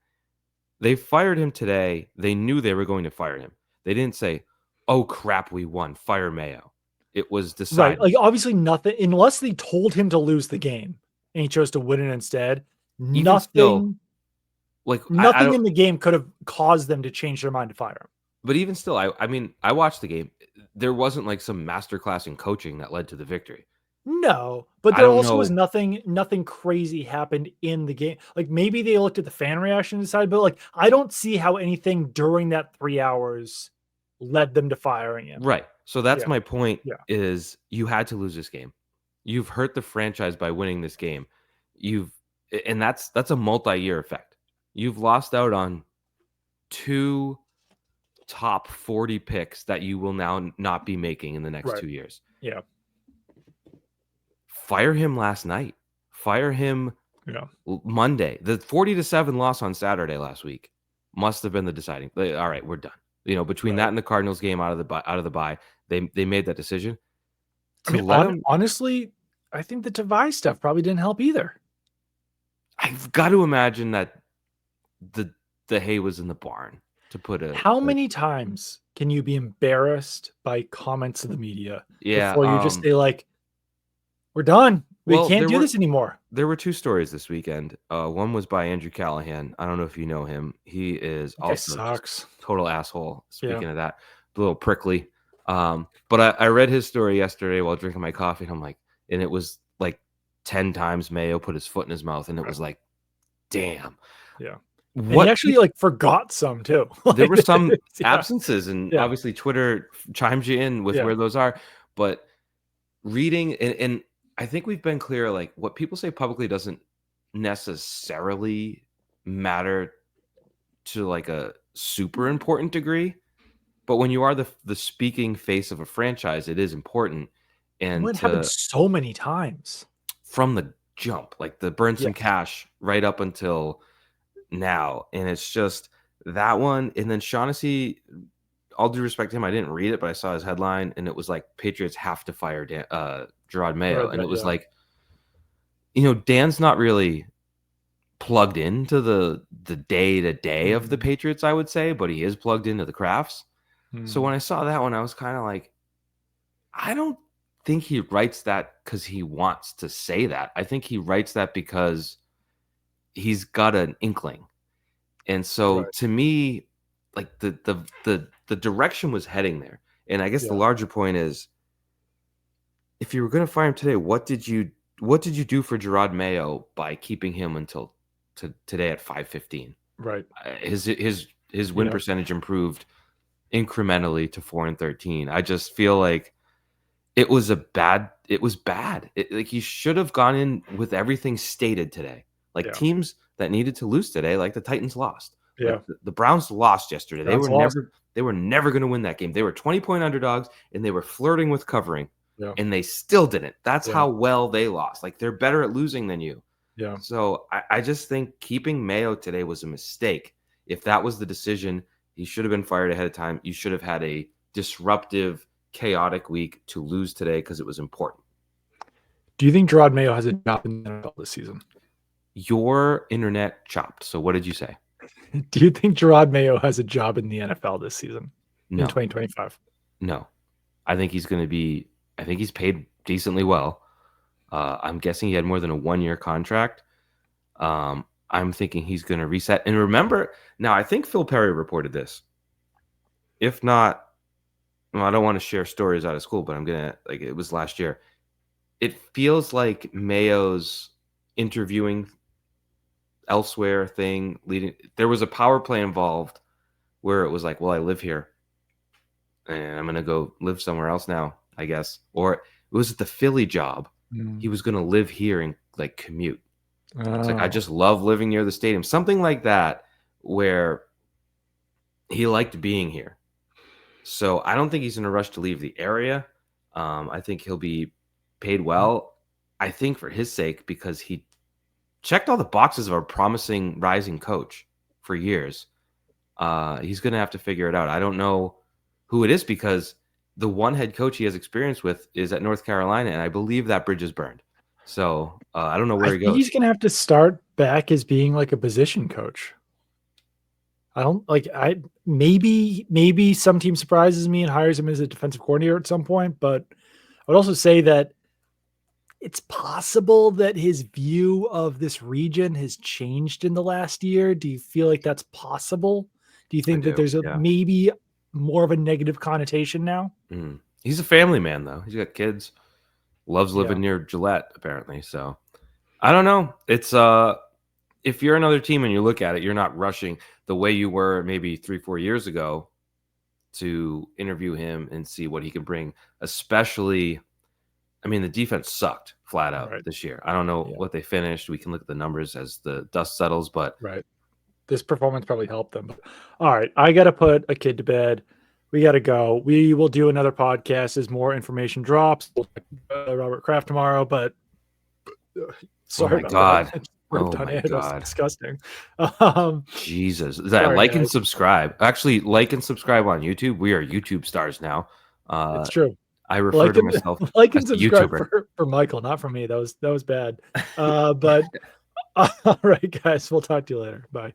They fired him today. They knew they were going to fire him. They didn't say, oh, crap, we won. Fire Mayo. It was decided. Right. Like, obviously nothing, unless they told him to lose the game and he chose to win it instead. Nothing. Like I Nothing don't. in the game could have caused them to change their mind to fire him. But even still, I mean, I watched the game. There wasn't like some masterclass in coaching that led to the victory. No, but I there don't also was know. nothing crazy happened in the game. Like, maybe they looked at the fan reaction and decided, but, like, I don't see how anything during that 3 hours led them to firing him. Right. So that's Yeah, my point yeah, is you had to lose this game. You've hurt the franchise by winning this game. You've and that's a multi-year effect. You've lost out on 2 top 40 picks that you will now not be making in the next right. 2 years. Yeah, Fire him last night. Fire him yeah, Monday. The 40-7 loss on Saturday last week must have been the deciding. All right, we're done. Between that right. and the Cardinals game out of the bye, they made that decision I to mean, let him. honestly, I think the Tavai stuff probably didn't help either. I've got to imagine that the hay was in the barn to put How many times can you be embarrassed by comments of the media yeah. before you just say, like, "We're done. We Well, can't do this anymore"? there were 2 stories this weekend. One was by Andrew Callahan. I don't know if you know him. He is That guy also just sucks. total asshole. Yeah. Speaking of that, a little prickly. But I read his story yesterday while drinking my coffee, and I'm like, and it was like 10 times Mayo put his foot in his mouth, and it was like, damn. Yeah. And he What actually, like, forgot some too. There Like, were some yeah, absences, and yeah, obviously Twitter chimes you in with yeah, where those are. But reading and I think we've been clear, like what people say publicly doesn't necessarily matter to like a super important degree. But when you are the speaking face of a franchise, it is important. well, And it happened so many times. from the jump, like the burn some Yes. cash right up until now. And it's just that one. And then Shaughnessy, all due respect to him, I didn't read it, but I saw his headline, and it was like Patriots have to fire Jerod I Mayo, read and it that, was yeah. like, Dan's not really plugged into the day to day of the Mhm. Patriots, I would say, but he is plugged into the crafts. So Mm, when I saw that one, I was kind of like, I don't think he writes that because he wants to say that. I think he writes that because he's got an inkling. And so right, to me, like the direction was heading there. And I guess the yeah, larger point is, if you were going to fire him today, what did you do for Jerod Mayo by keeping him until today at 515? right, His win yeah, percentage improved incrementally to 4-13. I just feel like it was bad. Like he should have gone in with everything stated today. Like yeah, teams that needed to lose today, like the Titans lost. Like yeah. the Browns lost yesterday. They Browns were lost. never going to win that game. They were 20-point underdogs, and they were flirting with covering, Yeah, and they still didn't. That's yeah, how well they lost. Like they're better at losing than you. yeah. So I just think keeping Mayo today was a mistake. If that was the decision, he should have been fired ahead of time. You should have had a disruptive, chaotic week to lose today because it was important. Do you think Jerod Mayo has a job in the NFL this season? Your internet chopped. So what did you say? Do you think Jerod Mayo has a job in the NFL this season in No, 2025? no. I think he's going to be. I think he's paid decently well. I'm guessing he had more than a 1-year contract. I'm thinking he's going to reset. And remember, now I think Phil Perry reported this. If not, well, I don't want to share stories out of school, but I'm gonna like it was last year. It feels like Mayo's interviewing elsewhere thing leading. There was a power play involved where it was like, well, I live here, and I'm gonna go live somewhere else now, I guess. Or it was the Philly job. Mm. He was gonna live here and like commute. It's like I Oh, just love living near the stadium, something like that, where he liked being here. So I don't think he's in a rush to leave the area. I think he'll be paid well. I think for his sake, because he checked all the boxes of a promising rising coach for years. He's going to have to figure it out. I don't know who it is because the one head coach he has experience with is at North Carolina, and I believe that bridge is burned. So I don't know I where he think he's goes. gonna have to start back as being like a position coach. I don't like I maybe some team surprises me and hires him as a defensive coordinator at some point, but I would also say that it's possible that his view of this region has changed in the last year. Do you feel like that's possible? Do you I think that do. there's a Yeah. maybe more of a negative connotation now? Mm. He's a family man, though. He's got kids. Loves living Yeah, near Gillette, apparently. So I don't know. It's if you're another team and you look at it, you're not rushing the way you were maybe 3-4 years ago to interview him and see what he can bring. Especially, I mean, the defense sucked flat out right. this year. I don't know Yeah, what they finished. We can look at the numbers as the dust settles, but right. This performance probably helped them. But, all right, I got to put a kid to bed. We got to go. We will do another podcast as more information drops. We'll talk about Robert Kraft tomorrow, but oh sorry my about that. god. It's Oh burped on my it. It was god. disgusting. Um, Jesus. That sorry, like and guys. subscribe. Actually, like and subscribe on YouTube. We are YouTube stars now. It's true. I refer Like to and myself like as and a subscribe YouTuber. for Michael, not for me. That was bad. But all right, guys, we'll talk to you later. Bye.